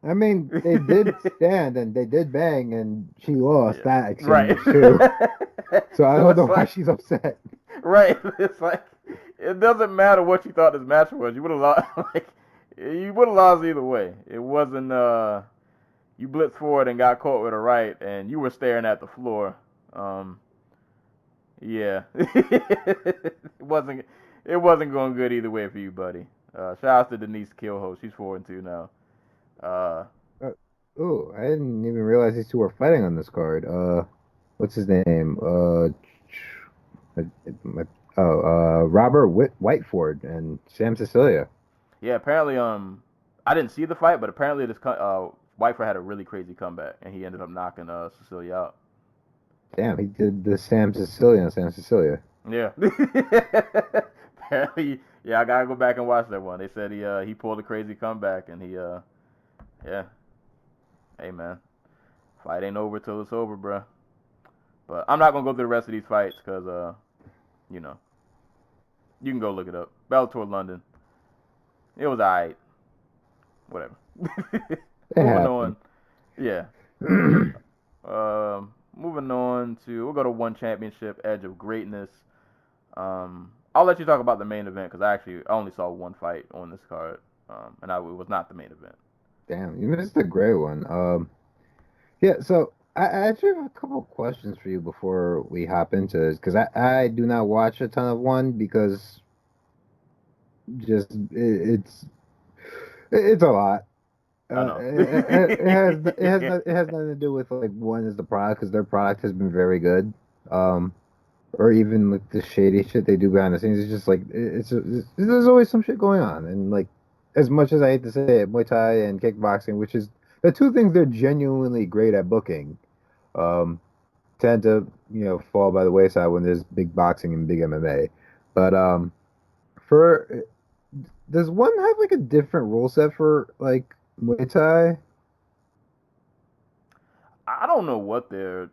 I mean, they did stand and they did bang, and she lost that exchange right. too. So I don't know why like, she's upset. Right. It's like, it doesn't matter what you thought this match was. You would have lost. Like, you would have lost either way. It wasn't. You blitzed forward and got caught with a right, and you were staring at the floor. Yeah. It wasn't going good either way for you, buddy. Shout out to Denise Kielholtz. She's 4-2 now. Oh, I didn't even realize these two were fighting on this card. What's his name? Robert Whiteford and Sam Cecilia. Yeah, apparently, I didn't see the fight, but apparently this Whiteford had a really crazy comeback, and he ended up knocking Cecilia out. Damn, he did the Sam Cecilia on Sam Cecilia. Yeah. Apparently, yeah, I gotta go back and watch that one. They said he pulled a crazy comeback, and he yeah. Hey man, fight ain't over till it's over, bruh. But I'm not gonna go through the rest of these fights because you know, you can go look it up. Bellator London. It was alright. Whatever. Moving on. Yeah. Moving on to, we'll go to One Championship, Edge of Greatness. I'll let you talk about the main event because I only saw one fight on this card, and it was not the main event. Damn, you missed a great one. Yeah, so I actually have a couple of questions for you before we hop into this because I do not watch a ton of one because just it's a lot. I know. It has nothing to do with like one is the product because their product has been very good. Or even like the shady shit they do behind the scenes. It's just like there's always some shit going on, and like as much as I hate to say it, Muay Thai and kickboxing, which is the two things they're genuinely great at booking, tend to fall by the wayside when there's big boxing and big MMA. But does one have like a different rule set for like Muay Thai? I don't know what to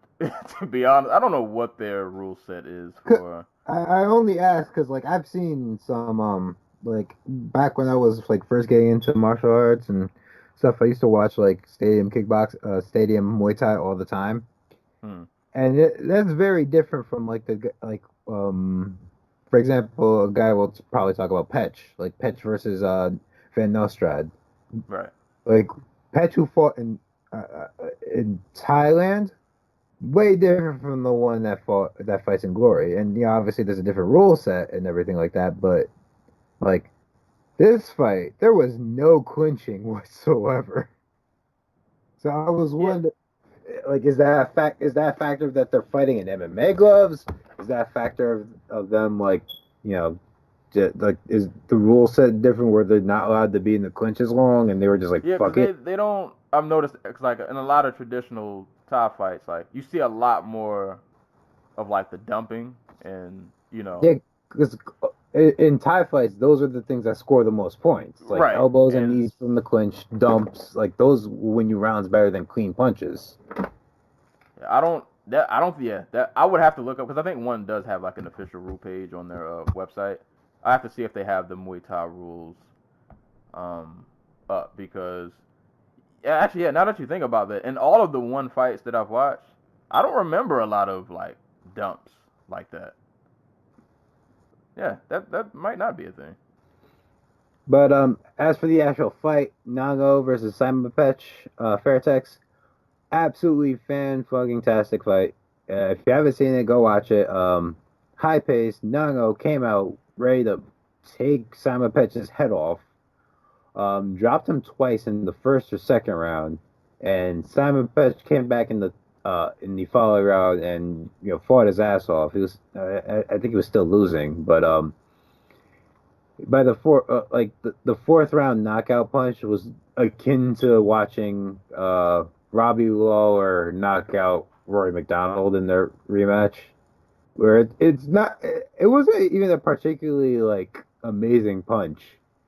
be honest, I don't know what their rule set is for. I only ask because like I've seen some like back when I was like first getting into martial arts and stuff. I used to watch like stadium Muay Thai all the time, and that's very different from like for example, a guy will probably talk about Petch, like Petch versus Van Nostrad, right? Like Petch who fought in in Thailand, way different from the one that fights in Glory. And obviously there's a different rule set and everything like that. But like this fight, there was no clinching whatsoever. So I was wondering, like, is that a fact? Is that a factor that they're fighting in MMA gloves? Is that a factor of them like, like is the rule set different where they're not allowed to be in the clinch as long and they were just like, Yeah, fuck because it? they don't. I've noticed cause like in a lot of traditional Thai fights, like you see a lot more of like the dumping and Yeah, because in Thai fights, those are the things that score the most points, like right. elbows and And knees from the clinch, dumps, like those win you rounds better than clean punches. that I would have to look up because I think one does have like an official rule page on their website. I have to see if they have the Muay Thai rules up because actually now that you think about that, in all of the one fights that I've watched, I don't remember a lot of like dumps like that. Yeah, that might not be a thing. But as for the actual fight, Nong-o versus Simon Pech, Fairtex, absolutely fan fucking tastic fight. If you haven't seen it, go watch it. High pace, Nong-o came out ready to take Simon Pech's head off. Dropped him twice in the first or second round, and Simon Pech came back in the following round and fought his ass off. He was I think he was still losing, but by the fourth round knockout punch was akin to watching Robbie Lawler knock out Rory McDonald in their rematch, where it wasn't even a particularly like amazing punch.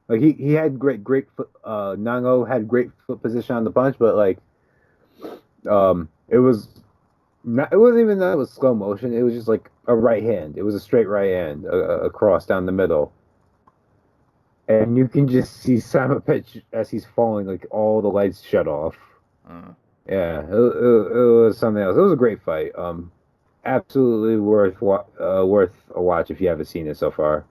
Like he had great foot, Nong-o had great foot position on the punch, but like it was not, it wasn't even that it was slow motion. It was just like a right hand. It was a straight right hand across down the middle. And you can just see Simon Pech as he's falling, like all the lights shut off. Yeah, it was something else. It was a great fight. Absolutely worth a watch if you haven't seen it so far.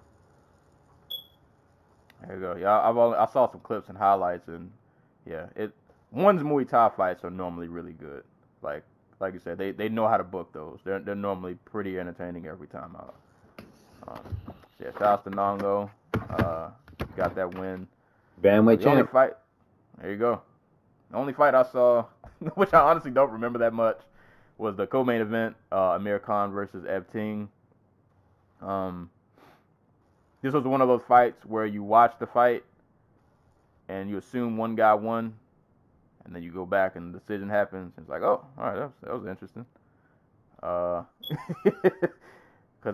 There you go. Yeah, I saw some clips and highlights, and yeah, one's Muay Thai fights are normally really good. Like you said, they know how to book those. They're normally pretty entertaining every time out. Yeah, shout out to Nong-o. Got that win. Bantamweight The only champ. fight. There you go. The only fight I saw, which I honestly don't remember that much, was the co-main event, Amir Khan versus Ev Ting. This was one of those fights where you watch the fight and you assume one guy won, and then you go back and the decision happens. And it's like, oh, all right, that was interesting. Because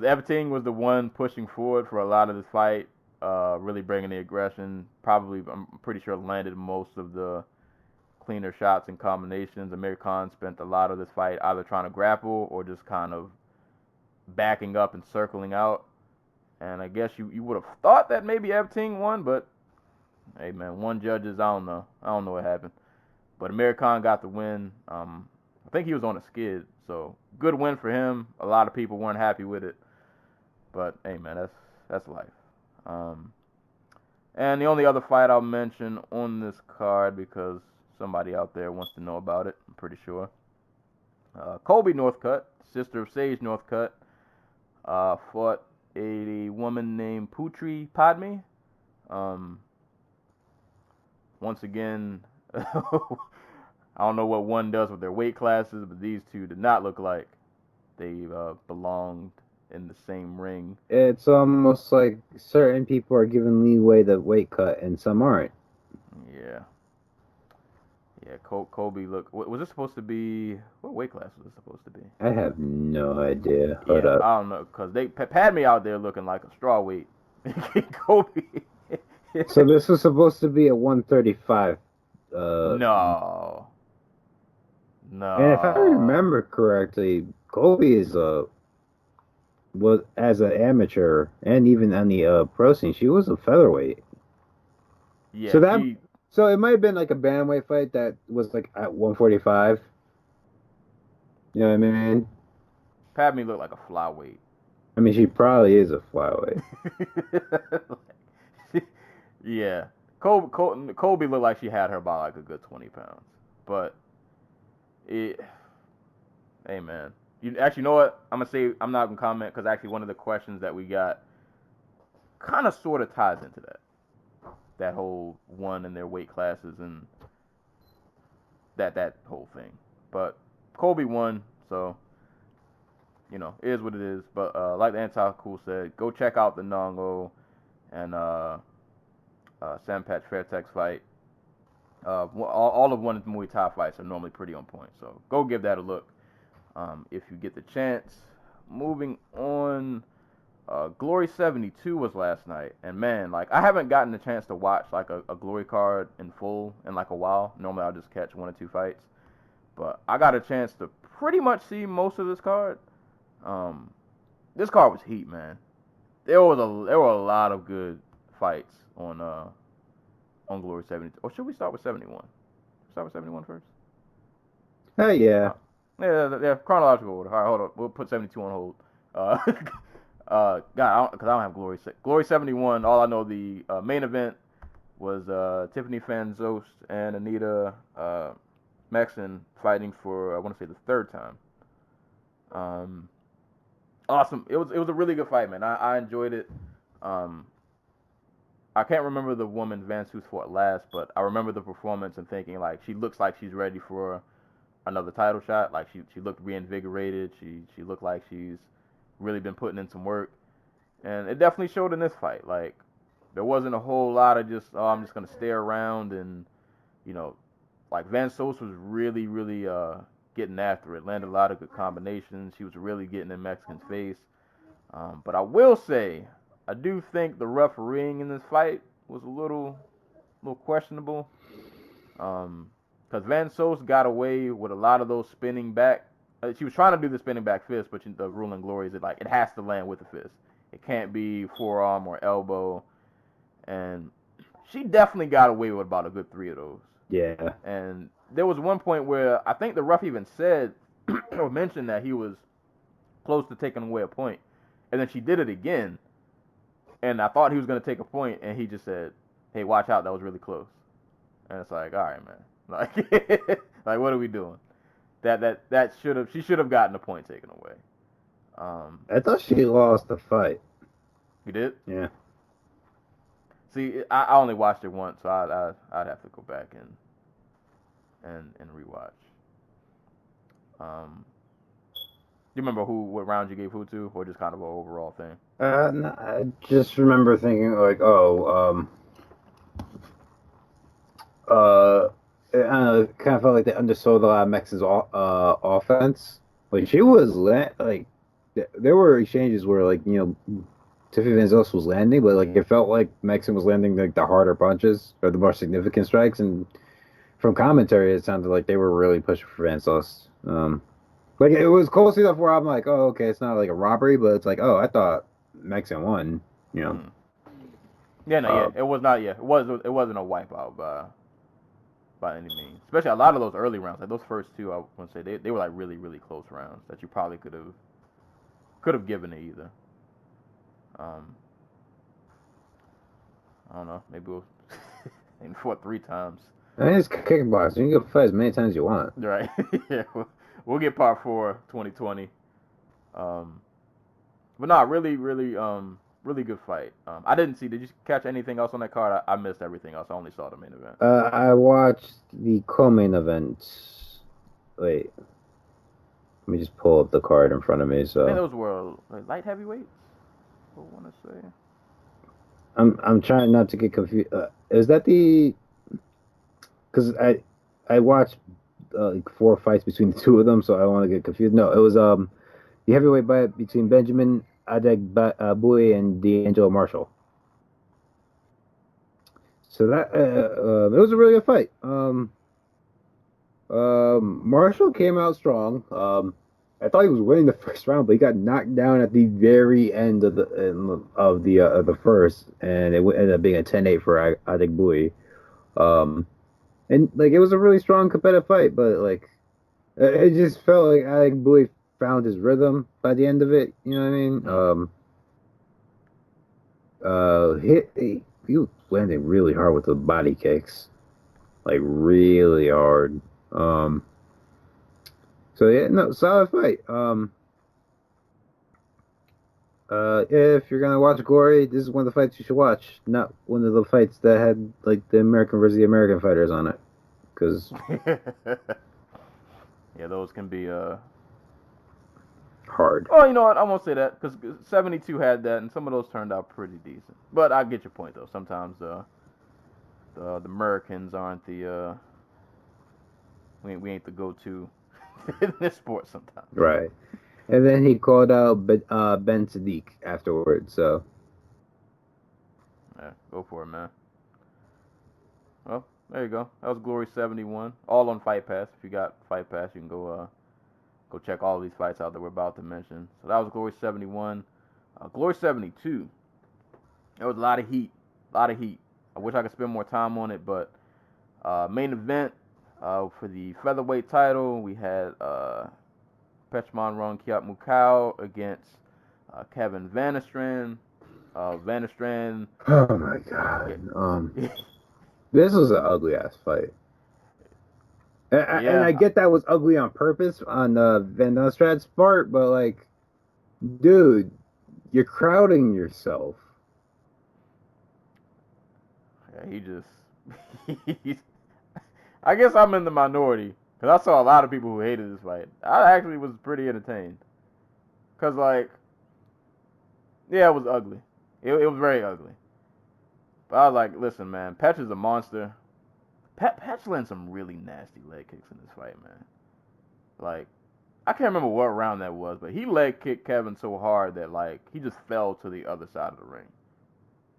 Ev Ting was the one pushing forward for a lot of this fight, really bringing the aggression. Probably, I'm pretty sure, landed most of the cleaner shots and combinations. Amir Khan spent a lot of this fight either trying to grapple or just kind of backing up and circling out. And I guess you would have thought that maybe Ev Ting won, but hey man, one judges, I don't know what happened. But Amir Khan got the win. I think he was on a skid, so good win for him. A lot of people weren't happy with it, but hey man, that's life. And the only other fight I'll mention on this card, because somebody out there wants to know about it, I'm pretty sure. Colby Northcutt, sister of Sage Northcutt, fought a woman named Putri Padme. Once again, I don't know what one does with their weight classes, but these two did not look like they belonged in the same ring. It's almost like certain people are given leeway to weight cut and some aren't. Yeah. Yeah, Kobe look. Was this supposed to be? What weight class was it supposed to be? I have no idea. Hold up. I don't know, because they had me out there looking like a straw weight. Kobe. So this was supposed to be a 135. No. And if I remember correctly, Kobe was as an amateur and even on the pro scene, she was a featherweight. Yeah. So it might have been like a bantamweight fight that was like at 145. You know what I mean? Padme looked like a flyweight. I mean, she probably is a flyweight. Yeah. Kobe looked like she had her by like a good 20 pounds. But Hey man, you actually know what? I'm gonna say I'm not gonna comment because actually one of the questions that we got kind of sort of ties into that whole one in their weight classes and that whole thing. But Kobe won, so you know, it is what it is. But like the Anti-Cool said, go check out the Nong-o and Sampatch Fairtex fight. All of one of the Muay Thai fights are normally pretty on point, so go give that a look if you get the chance. Moving on, Glory 72 was last night, and man, like I haven't gotten the chance to watch like a Glory card in full in like a while. Normally I'll just catch one or two fights, but I got a chance to pretty much see most of this card. This card was heat, man. There were a lot of good fights on Glory 72. Or should we start with 71? Start with 71 first? Hey, yeah. Yeah, chronological order. All right, hold on. We'll put 72 on hold. God, because I don't have Glory. Glory 71. All I know, the main event was Tiffany Fanzost and Anita Maxson fighting for, I want to say, the third time. Awesome. It was a really good fight, man. I enjoyed it. I can't remember the woman Van Soos fought last, but I remember the performance and thinking like she looks like she's ready for another title shot. Like she looked reinvigorated. She looked like she's really been putting in some work, and it definitely showed in this fight. Like there wasn't a whole lot of just I'm just gonna stare around and you know, like Van Soos was really getting after it. Landed a lot of good combinations. She was really getting in Mexican's face. But I will say, I do think the refereeing in this fight was a little questionable. Because Van Soos got away with a lot of those spinning back. She was trying to do the spinning back fist, but the rule in Glory is that like it has to land with the fist. It can't be forearm or elbow. And she definitely got away with about a good 3 of those. Yeah. And there was one point where I think the ref even said or mentioned that he was close to taking away a point. And then she did it again. And I thought he was going to take a point, and he just said, hey, watch out, that was really close. And it's like, all right, man. Like, like what are we doing? She should have gotten a point taken away. I thought she lost the fight. You did? Yeah. See, I only watched it once, so I'd have to go back and rewatch. Do you remember what round you gave who to, or just kind of an overall thing? No, I just remember thinking like, I don't know, it kind of felt like they undersold a lot of Mexicans' offense. Like she was like, there were exchanges where like Tiffany Van Zost was landing, but like it felt like Mexican was landing like the harder punches or the more significant strikes, and from commentary it sounded like they were really pushing for Van Zost. Like it was close enough where I'm like, oh, okay, it's not like a robbery, but it's like, oh, I thought Mexican won, Yeah, it was not. Yeah, it wasn't a wipeout by any means. Especially a lot of those early rounds, like those first two, I want to say they were like really close rounds that you probably could have given it either. I don't know. Maybe we'll fought 3 times. I mean, it's kickboxing. You can go fight as many times as you want. Right. Yeah. We'll get part 4 2020. But not really good fight. I didn't see. Did you catch anything else on that card? I missed everything else. I only saw the main event. I watched the co-main event. Wait, let me just pull up the card in front of me. So I think those were like light heavyweights. I want to say. I'm trying not to get confused. Is that the? Because I watched like 4 fights between the 2 of them, so I don't want to get confused. No, it was the heavyweight fight between Benjamin Adegbuyi and D'Angelo Marshall. So that it was a really good fight. Marshall came out strong. I thought he was winning the first round, but he got knocked down at the very end of the first, and it ended up being a 10-8 for Adegbuyi. And like it was a really strong competitive fight, but like it just felt like Adegbuyi found his rhythm by the end of it. You know what I mean? He was landing really hard with the body kicks, like really hard. So yeah, no, solid fight. If you're gonna watch Glory, this is one of the fights you should watch. Not one of the fights that had like the American versus the American fighters on it, because Yeah, those can be hard. Oh, you know what? I won't say that because 72 had that, and some of those turned out pretty decent. But I get your point though. Sometimes the Americans aren't the we ain't the go-to in this sport sometimes. Right. And then he called out Ben Sadiq afterwards. So Yeah, go for it, man. Well, there you go. That was Glory 71, all on Fight Pass. If you got Fight Pass, you can go check all these fights out that we're about to mention. So that was Glory 71. Glory 72. There was a lot of heat. I wish I could spend more time on it, but main event for the featherweight title, we had Mcmahon Kiat Mukau against Kevin Van Estran. Van Estran. oh my god, this was an ugly ass fight. And I get that was ugly on purpose on Van Estrad's part, but like, dude, you're crowding yourself. Yeah, I guess I'm in the minority because I saw a lot of people who hated this fight. I actually was pretty entertained because, like, yeah, it was ugly. It was very ugly. But I was like, listen, man, Patch is a monster. Patch landed some really nasty leg kicks in this fight, man. Like, I can't remember what round that was, but he leg kicked Kevin so hard that, like, he just fell to the other side of the ring.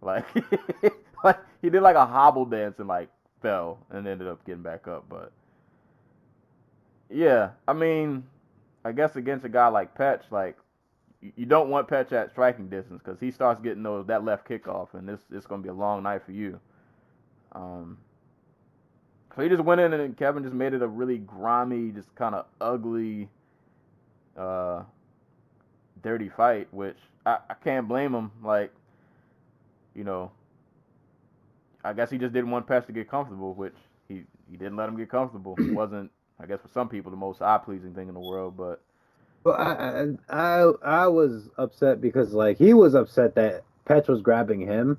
Like, like he did like a hobble dance and like fell and ended up getting back up. But yeah, I mean, I guess against a guy like Patch, like you don't want Patch at striking distance because he starts getting that left kick off, and it's gonna be a long night for you. So he just went in and Kevin just made it a really grimy, just kind of ugly, dirty fight, which I can't blame him. Like, you know, I guess he just didn't want Patch to get comfortable, which he didn't let him get comfortable. It wasn't, I guess, for some people the most eye-pleasing thing in the world, but. Well, I was upset because like he was upset that Patch was grabbing him,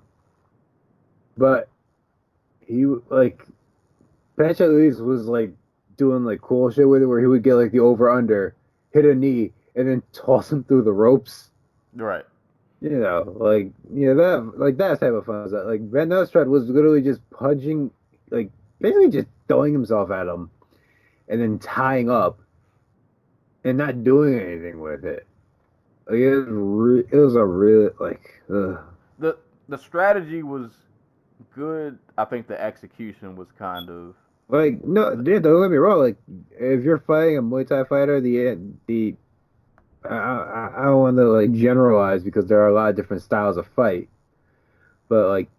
but he like Patch at least was like doing like cool shit with it where he would get like the over under, hit a knee, and then toss him through the ropes. Right. You know, like that type of fun. Like Van Nostrad was literally just punching, like basically just throwing himself at him, and then tying up, and not doing anything with it. Like it was a real like. Ugh. The strategy was good. I think the execution was kind of like no. Dude, don't get me wrong. Like if you're fighting a Muay Thai fighter, I don't want to like generalize because there are a lot of different styles of fight, but like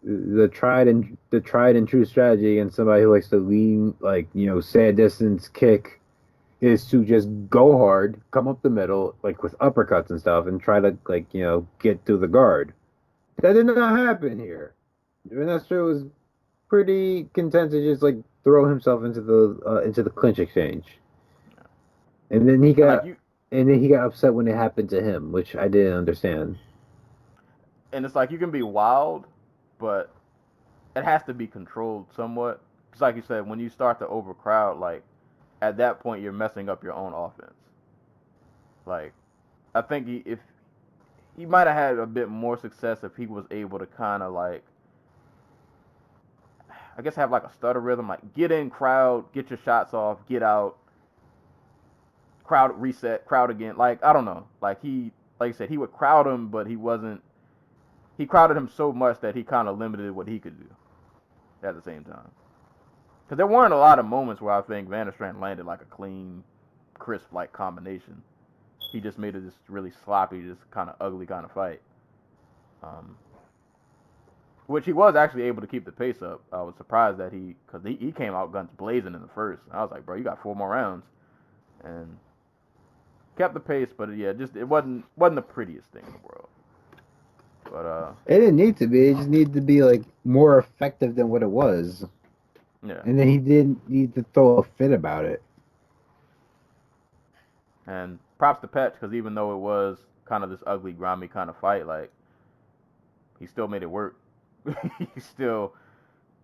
the tried and true strategy against somebody who likes to lean, like, you know, sad distance kick is to just go hard, come up the middle, like with uppercuts and stuff, and try to, like, you know, get through the guard. That did not happen here. Vanessa was pretty content to just like throw himself into the clinch exchange, and then he got. And then he got upset when it happened to him, which I didn't understand. And it's like you can be wild, but it has to be controlled somewhat. Just like you said, when you start to overcrowd, like at that point you're messing up your own offense. Like I think he might have had a bit more success if he was able to kind of like, I guess, have like a stutter rhythm, like get in crowd, get your shots off, get out. Crowd reset, crowd again. Like, I don't know. Like you said, he would crowd him, but he crowded him so much that he kind of limited what he could do at the same time. Because there weren't a lot of moments where I think Van Estran landed like a clean, crisp, like combination. He just made it this really sloppy, just kind of ugly kind of fight. Which he was actually able to keep the pace up. I was surprised that because he came out guns blazing in the first. I was like, bro, you got 4 more rounds. And kept the pace, but yeah, just it wasn't the prettiest thing in the world. But it didn't need to be. It just needed to be like more effective than what it was. Yeah. And then he didn't need to throw a fit about it. And props to Petch, because even though it was kind of this ugly, grimy kind of fight, like, he still made it work. He still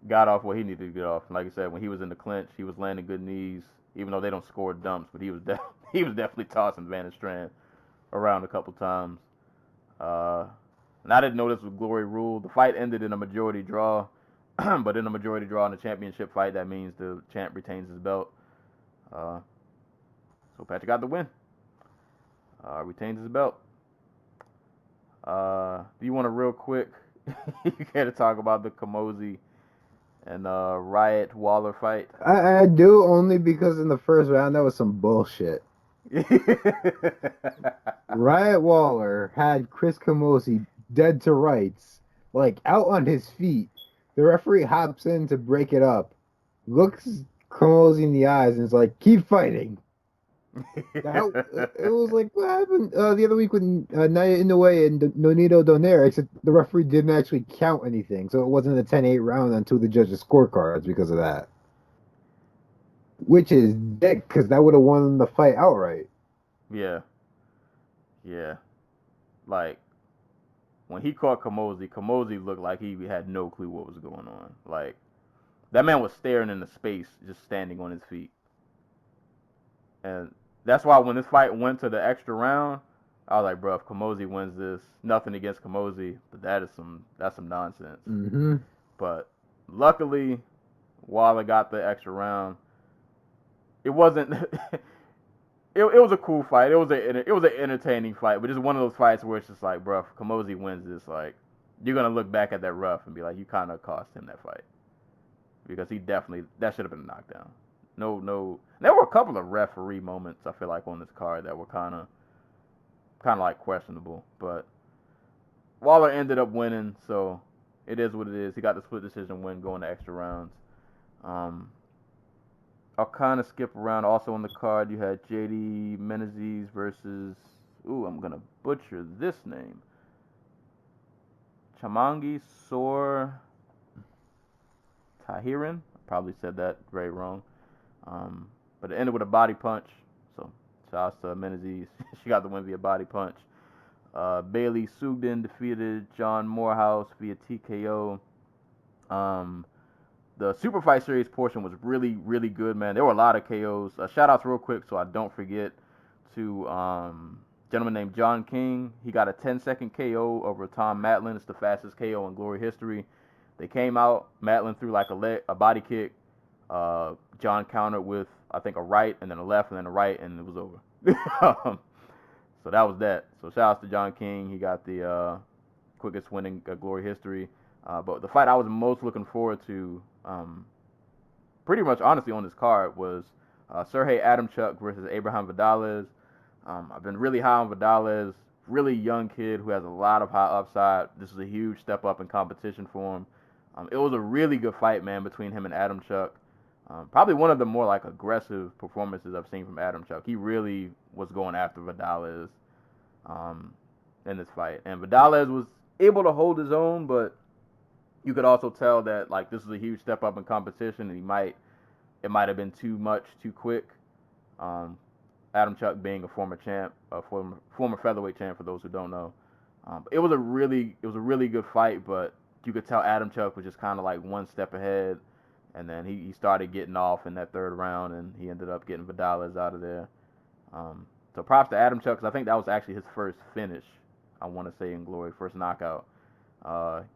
got off what he needed to get off. And like I said, when he was in the clinch, he was landing good knees, even though they don't score dumps, but he was he was definitely tossing Van Strand around a couple times. And I didn't know this was Glory rule. The fight ended in a majority draw, but in a majority draw in a championship fight, that means the champ retains his belt. So Patrick got the win. Retains his belt. Do you want to real quick, you care to talk about the Camozzi and Riot Waller fight? I do, only because in the first round that was some bullshit. Riot Waller had Chris Camozzi dead to rights, like out on his feet. The referee hops in to break it up, looks Camozzi in the eyes, and is like, "Keep fighting." It was like what happened the other week with Naya Inoue and Nonito Donaire, except the referee didn't actually count anything, so it wasn't a 10-8 round until the judges' scorecards because of that. Which is dick, because that would have won the fight outright. Yeah. Like, when he caught Camozzi looked like he had no clue what was going on. Like, that man was staring into space, just standing on his feet. And that's why when this fight went to the extra round, I was like, bro, if Camozzi wins this, nothing against Camozzi, but that's some nonsense. Mm-hmm. But luckily, Waller got the extra round. It wasn't. It was a cool fight. It was an entertaining fight, but it's one of those fights where it's just like, bro, if Camozzi wins this, like, you're gonna look back at that rough and be like, you kind of cost him that fight, because that should have been a knockdown. No. There were a couple of referee moments, I feel like, on this card that were kind of like questionable, but Waller ended up winning, so it is what it is. He got the split decision win going to extra rounds. I'll kind of skip around. Also on the card, you had JD Menezes versus, I'm going to butcher this name, Chamangi Sor Tahiran. I probably said that very wrong. But it ended with a body punch. So shout out to Menezes. She got the win via body punch. Bailey Sugden defeated John Morehouse via TKO. The Super Fight Series portion was really, really good, man. There were a lot of KOs. Shout outs real quick so I don't forget to a gentleman named John King. He got a 10-second KO over Tom Matlin. It's the fastest KO in Glory history. They came out. Matlin threw like a body kick. John countered with, I think, a right and then a left and then a right, and it was over. So that was that. So shout outs to John King. He got the quickest win in Glory history. But the fight I was most looking forward to, pretty much honestly on this card, was Sergey Adamchuk versus Abraham Vidalez. I've been really high on Vidalez, really young kid who has a lot of high upside. This is a huge step up in competition for him. It was a really good fight, man, between him and Adamchuk. Probably one of the more like aggressive performances I've seen from Adamchuk. He really was going after Vidalez in this fight, and Vidalez was able to hold his own, but you could also tell that, like, this is a huge step up in competition, and it might have been too much too quick. Adamchuk being a former champ, former featherweight champ for those who don't know. It was a really good fight, but you could tell Adamchuk was just kind of like one step ahead, and then he started getting off in that third round, and he ended up getting Vidalez out of there. So props to Adamchuk, because I think that was actually his first finish, I want to say, in Glory, first knockout.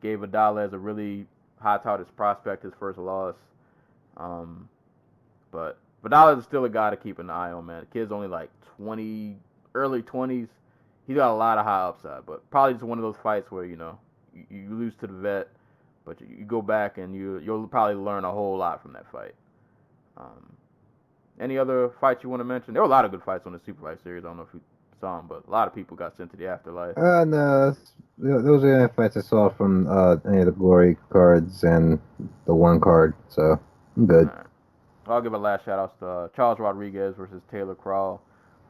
Gave Vidalez a really high-touted prospect, his first loss. But Vidalez is still a guy to keep an eye on, man. The kid's only like 20, early 20s. He's got a lot of high upside, but probably just one of those fights where, you lose to the vet, but you go back and you'll probably learn a whole lot from that fight. Any other fights you want to mention? There were a lot of good fights on the Super Fight Series. I don't know if you saw them, but a lot of people got sent to the afterlife. No, those are the only fights I saw from any of the Glory cards and the one card, so I'm good. Right. I'll give a last shout out to Charles Rodriguez versus Taylor Crawl.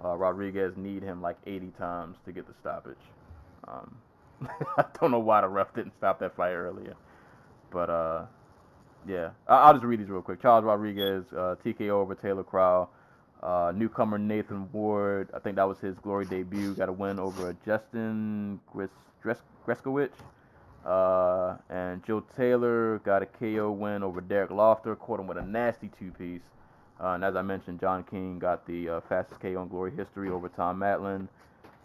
Rodriguez need him like 80 times to get the stoppage. I don't know why the ref didn't stop that fight earlier, but yeah, I'll just read these real quick. Charles Rodriguez, TKO over Taylor Crawl. Newcomer Nathan Ward, I think that was his Glory debut, got a win over Justin Greskowicz. And Joe Taylor got a KO win over Derek Lofter, caught him with a nasty two-piece. And as I mentioned, John King got the fastest KO in Glory history over Tom Matlin.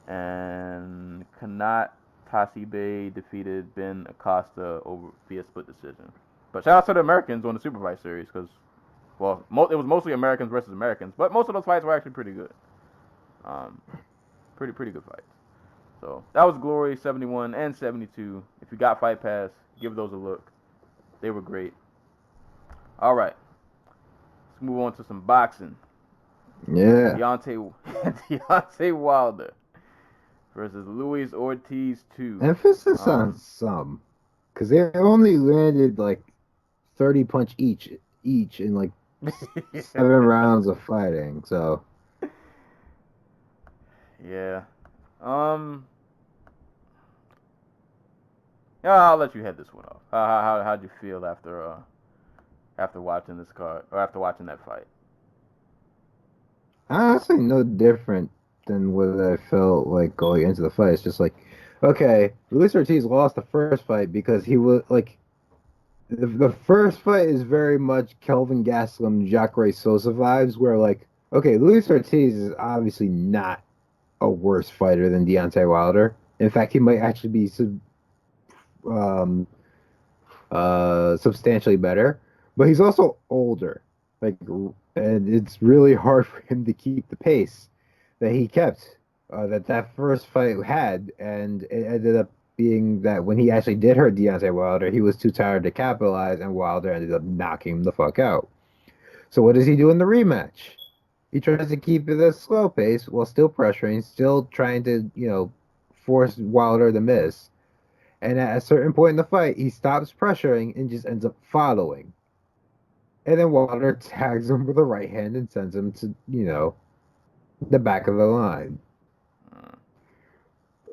And Kanat Tasibe defeated Ben Acosta via split decision. But shout out to the Americans on the Super Fight Series because, well, it was mostly Americans versus Americans, but most of those fights were actually pretty good. Pretty good fights. So that was Glory 71 and 72. If you got Fight Pass, give those a look. They were great. All right. Let's move on to some boxing. Yeah. Deontay Wilder versus Luis Ortiz 2. Emphasis on some. Because they only landed like 30 punch each in like 7 rounds of fighting. So. Yeah. Yeah, I'll let you head this one off. How'd you feel after watching this card or after watching that fight? Honestly, no different than what I felt like going into the fight. It's just like, okay, Luis Ortiz lost the first fight because he was like, the first fight is very much Kelvin Gastelum, Jacare Souza vibes, where like, okay, Luis Ortiz is obviously not a worse fighter than Deontay Wilder. In fact, he might actually be substantially better, but he's also older. Like, and it's really hard for him to keep the pace that he kept that first fight had, and it ended up being that when he actually did hurt Deontay Wilder, he was too tired to capitalize, and Wilder ended up knocking him the fuck out. So what does he do in the rematch? He tries to keep it a slow pace while still pressuring, still trying to, force Wilder to miss. And at a certain point in the fight, he stops pressuring and just ends up following. And then Wilder tags him with a right hand and sends him to, the back of the line.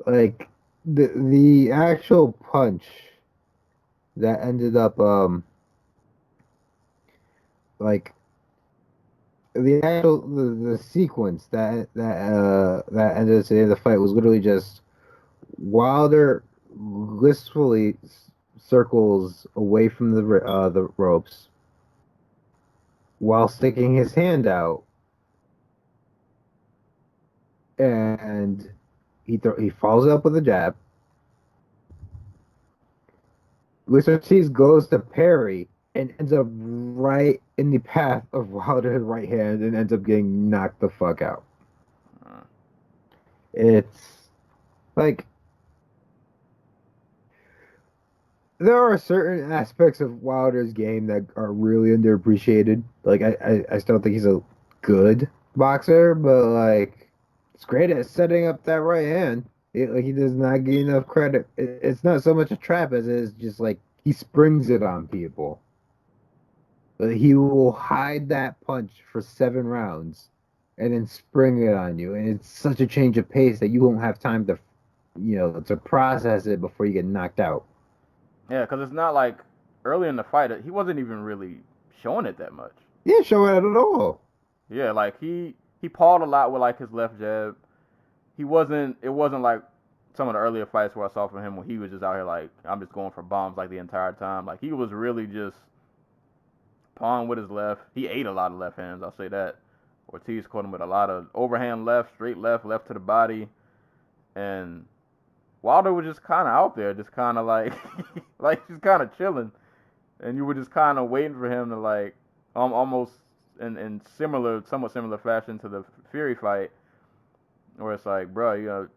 Like, the actual punch that ended up, the sequence that ended up in the fight was literally just Wilder blissfully circles away from the ropes while sticking his hand out, and he follows up with a jab. Luis Ortiz goes to parry and ends up right in the path of Wilder's right hand and ends up getting knocked the fuck out. It's like, there are certain aspects of Wilder's game that are really underappreciated. Like, I still think he's a good boxer, but like, it's great at setting up that right hand. He does not get enough credit. It's not so much a trap as it is just like he springs it on people. But he will hide that punch for 7 rounds and then spring it on you. And it's such a change of pace that you won't have time to, to process it before you get knocked out. Yeah, because it's not like early in the fight, he wasn't even really showing it that much. He didn't show it at all. Yeah, like he pawed a lot with like his left jab. It wasn't like some of the earlier fights where I saw from him when he was just out here like, I'm just going for bombs like the entire time. Like, he was really just pawing with his left. He ate a lot of left hands, I'll say that. Ortiz caught him with a lot of overhand left, straight left to the body. And Wilder was just kind of out there, just kind of like, just kind of chilling. And you were just kind of waiting for him to like, almost in somewhat similar fashion to the Fury fight, where it's like, bro, you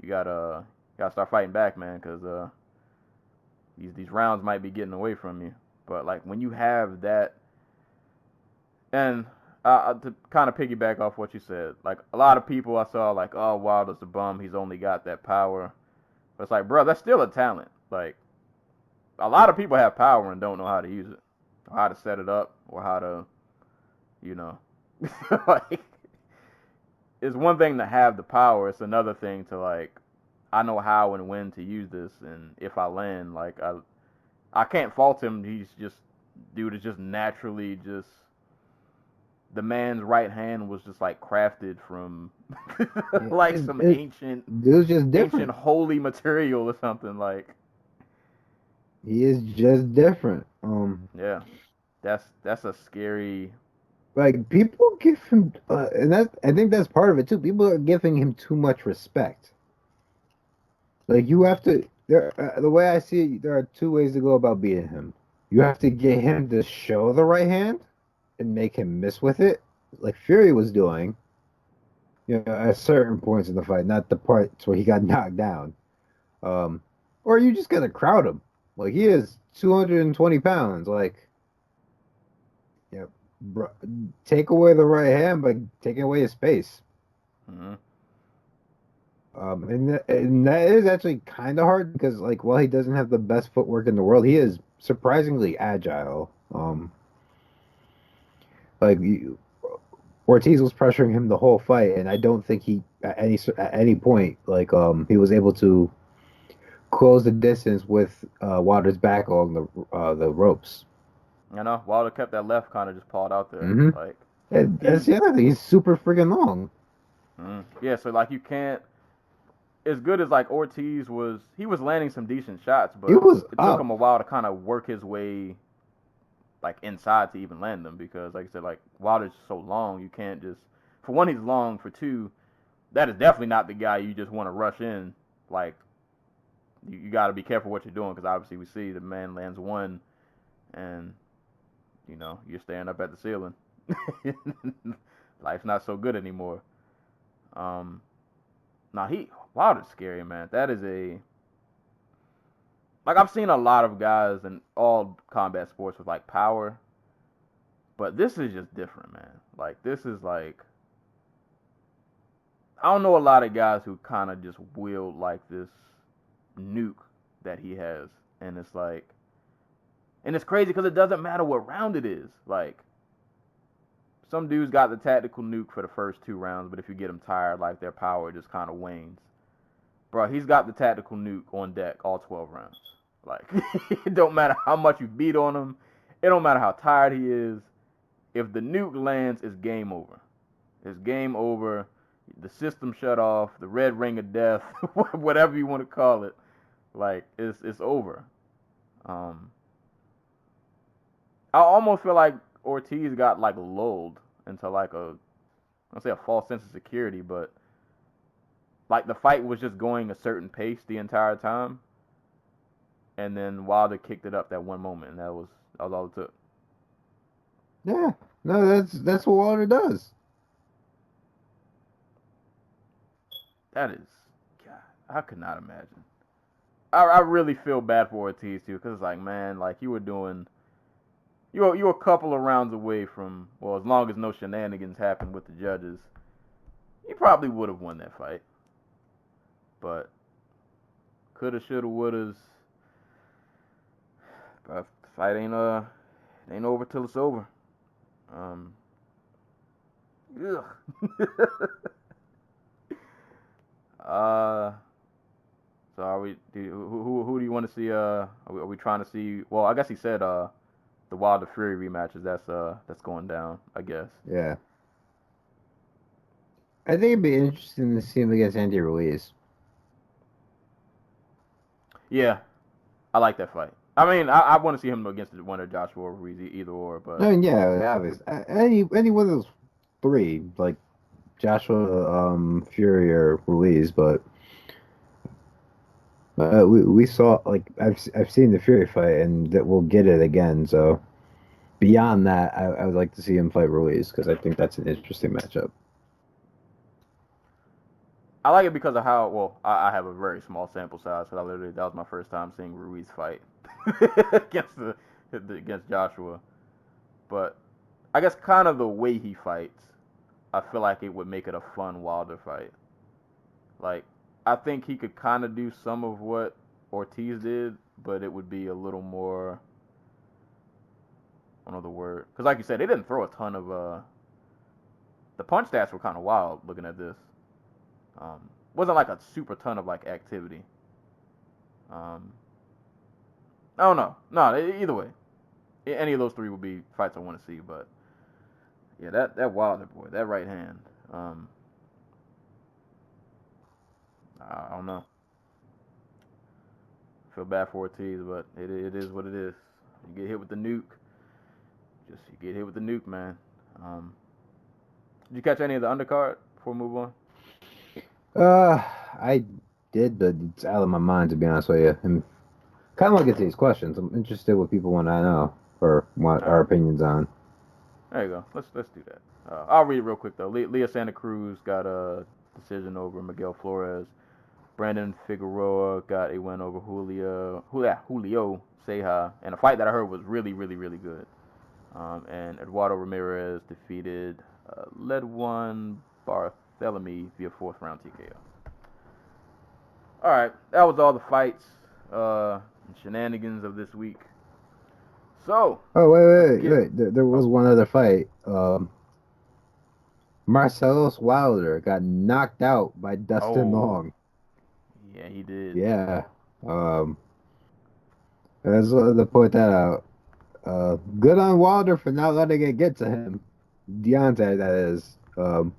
gotta start fighting back, man, because these rounds might be getting away from you. But like, when you have that, and to kind of piggyback off what you said, like, a lot of people I saw like, oh, Wilder's a bum, he's only got that power. But it's like, bro, that's still a talent. Like, a lot of people have power and don't know how to use it, or how to set it up, or how to, like, it's one thing to have the power. It's another thing to like, I know how and when to use this, and if I land, like, I can't fault him. Dude is just naturally just the man's right hand was just like crafted from like some it was just different. ancient holy material or something. Like, He is just different. yeah, that's a scary. Like people give him, and I think that's part of it too. People are giving him too much respect. Like you have to. The way I see it, there are two ways to go about beating him. You have to get him to show the right hand and make him miss with it, like Fury was doing. At certain points in the fight, not the parts where he got knocked down. Or you just gotta crowd him. Like he is 220 pounds. Like, yeah, bro, take away the right hand by taking away his space. Mm-hmm. And that is actually kind of hard because, like, while he doesn't have the best footwork in the world, he is surprisingly agile. Like Ortiz was pressuring him the whole fight, and I don't think he at any point he was able to close the distance with Wilder's back along the ropes. You know, Wilder kept that left kind of just pawed out there. Mm-hmm. Like, that's the other thing. He's super freaking long. Yeah, so like you can't. As good as like Ortiz was, he was landing some decent shots, but it took him a while to kind of work his way like inside to even land them because, like I said, like Wilder's so long, you can't just. For one, he's long. For two, that is definitely not the guy you just want to rush in. Like, you got to be careful what you're doing because obviously we see the man lands one, and you're staring up at the ceiling. Life's not so good anymore. Wilder's scary, man. That is like I've seen a lot of guys in all combat sports with like power, but this is just different, man. Like this is like I don't know a lot of guys who kind of just wield like this nuke that he has, and it's like, and it's crazy because it doesn't matter what round it is. Like some dudes got the tactical nuke for the first 2 rounds, but if you get them tired, like their power just kind of wanes. Bro, he's got the tactical nuke on deck all 12 rounds. Like, it don't matter how much you beat on him. It don't matter how tired he is. If the nuke lands, it's game over. It's game over. The system shut off. The red ring of death, whatever you want to call it. Like, it's over. I almost feel like Ortiz got, like, lulled into, like, I don't say a false sense of security, but like the fight was just going a certain pace the entire time, and then Wilder kicked it up that one moment, and that was all it took. Yeah, no, that's what Wilder does. That is, God, I could not imagine. I really feel bad for Ortiz too, because it's like, man, like you were a couple of rounds away from, well, as long as no shenanigans happened with the judges, you probably would have won that fight. But coulda, shoulda, wouldas. But the fight ain't over till it's over. Ugh. So are we? Who do you want to see? Are we trying to see? Well, I guess he said the Wilder Fury rematches. That's going down. I guess. Yeah. I think it'd be interesting to see him against Andy Ruiz. Yeah, I like that fight. I mean, I want to see him against the winner, Joshua or Ruiz, either or. But I mean, yeah, obviously, any one of those 3, like Joshua, Fury, or Ruiz. But we saw, like, I've seen the Fury fight, and that we'll get it again. So beyond that, I would like to see him fight Ruiz because I think that's an interesting matchup. I like it because of how, well, I have a very small sample size, because that was my first time seeing Ruiz fight against Joshua. But I guess kind of the way he fights, I feel like it would make it a fun Wilder fight. Like, I think he could kind of do some of what Ortiz did, but it would be a little more, I don't know the word. Because like you said, they didn't throw a ton of, the punch stats were kind of wild looking at this. Wasn't like a super ton of like activity. I don't know. No, either way, any of those 3 would be fights I want to see. But Yeah, that Wilder boy, that right hand. I don't know. Feel bad for Ortiz, but it is what it is. You get hit with the nuke. You get hit with the nuke, man. Did you catch any of the undercard before we move on? I did, but it's out of my mind, to be honest with you. I'm kind of want to get to these questions. I'm interested what people want to know or want our opinions on. There you go. Let's do that. I'll read it real quick though. Leah Santa Cruz got a decision over Miguel Flores. Brandon Figueroa got a win over Julio Ceja, and a fight that I heard was really, really, really good. And Eduardo Ramirez defeated Ledwan Barthelemy via 4th round TKO. All right, that was all the fights and shenanigans of this week. So. Oh, wait. There was one other fight. Marcellus Wilder got knocked out by Dustin Long. Yeah, he did. Yeah. I just wanted to point that out. Good on Wilder for not letting it get to him. Deontay, that is. Or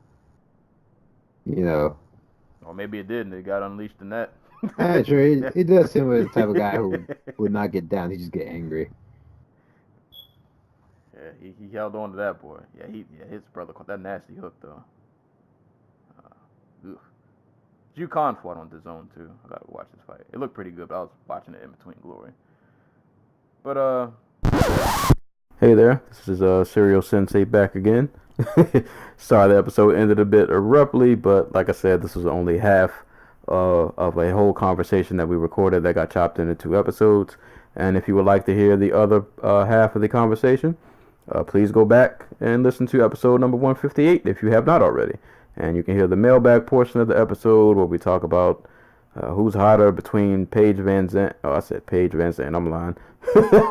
maybe it didn't. It got unleashed in that. Yeah, sure. He does seem like the type of guy who would not get down. He just get angry. Yeah, he held on to that boy. Yeah, his brother caught that nasty hook though. Ju Khan fought on DAZN too. I gotta watch this fight. It looked pretty good, but I was watching it in between glory. But hey there, this is Serial Sensei back again. Sorry the episode ended a bit abruptly, but like I said, this was only half of a whole conversation that we recorded that got chopped into 2 episodes. And if you would like to hear the other half of the conversation, please go back and listen to episode number 158 if you have not already. And you can hear the mailbag portion of the episode where we talk about who's hotter between Paige Van Zandt. Oh, I said Paige Van Zandt. I'm lying.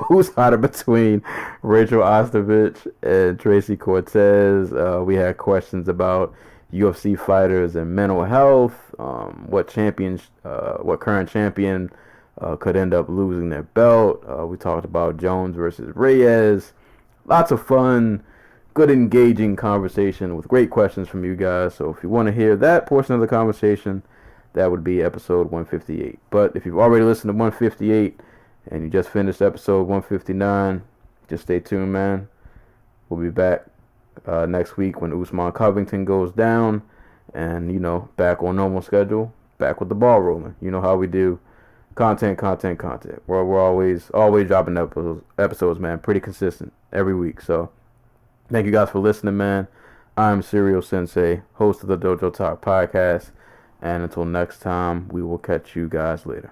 Who's hotter between Rachel Ostovich and Tracy Cortez. We had questions about UFC fighters and mental health. What current champion could end up losing their belt. We talked about Jones versus Reyes. Lots of fun. Good engaging conversation with great questions from you guys. So if you want to hear that portion of the conversation, that would be episode 158. But if you've already listened to 158 and you just finished episode 159, just stay tuned, man. We'll be back next week when Usman Covington goes down and, back on normal schedule, back with the ball rolling. You know how we do. Content. We're always dropping episodes, man. Pretty consistent every week. So thank you guys for listening, man. I'm Serial Sensei, host of the Dojo Talk podcast. And until next time, we will catch you guys later.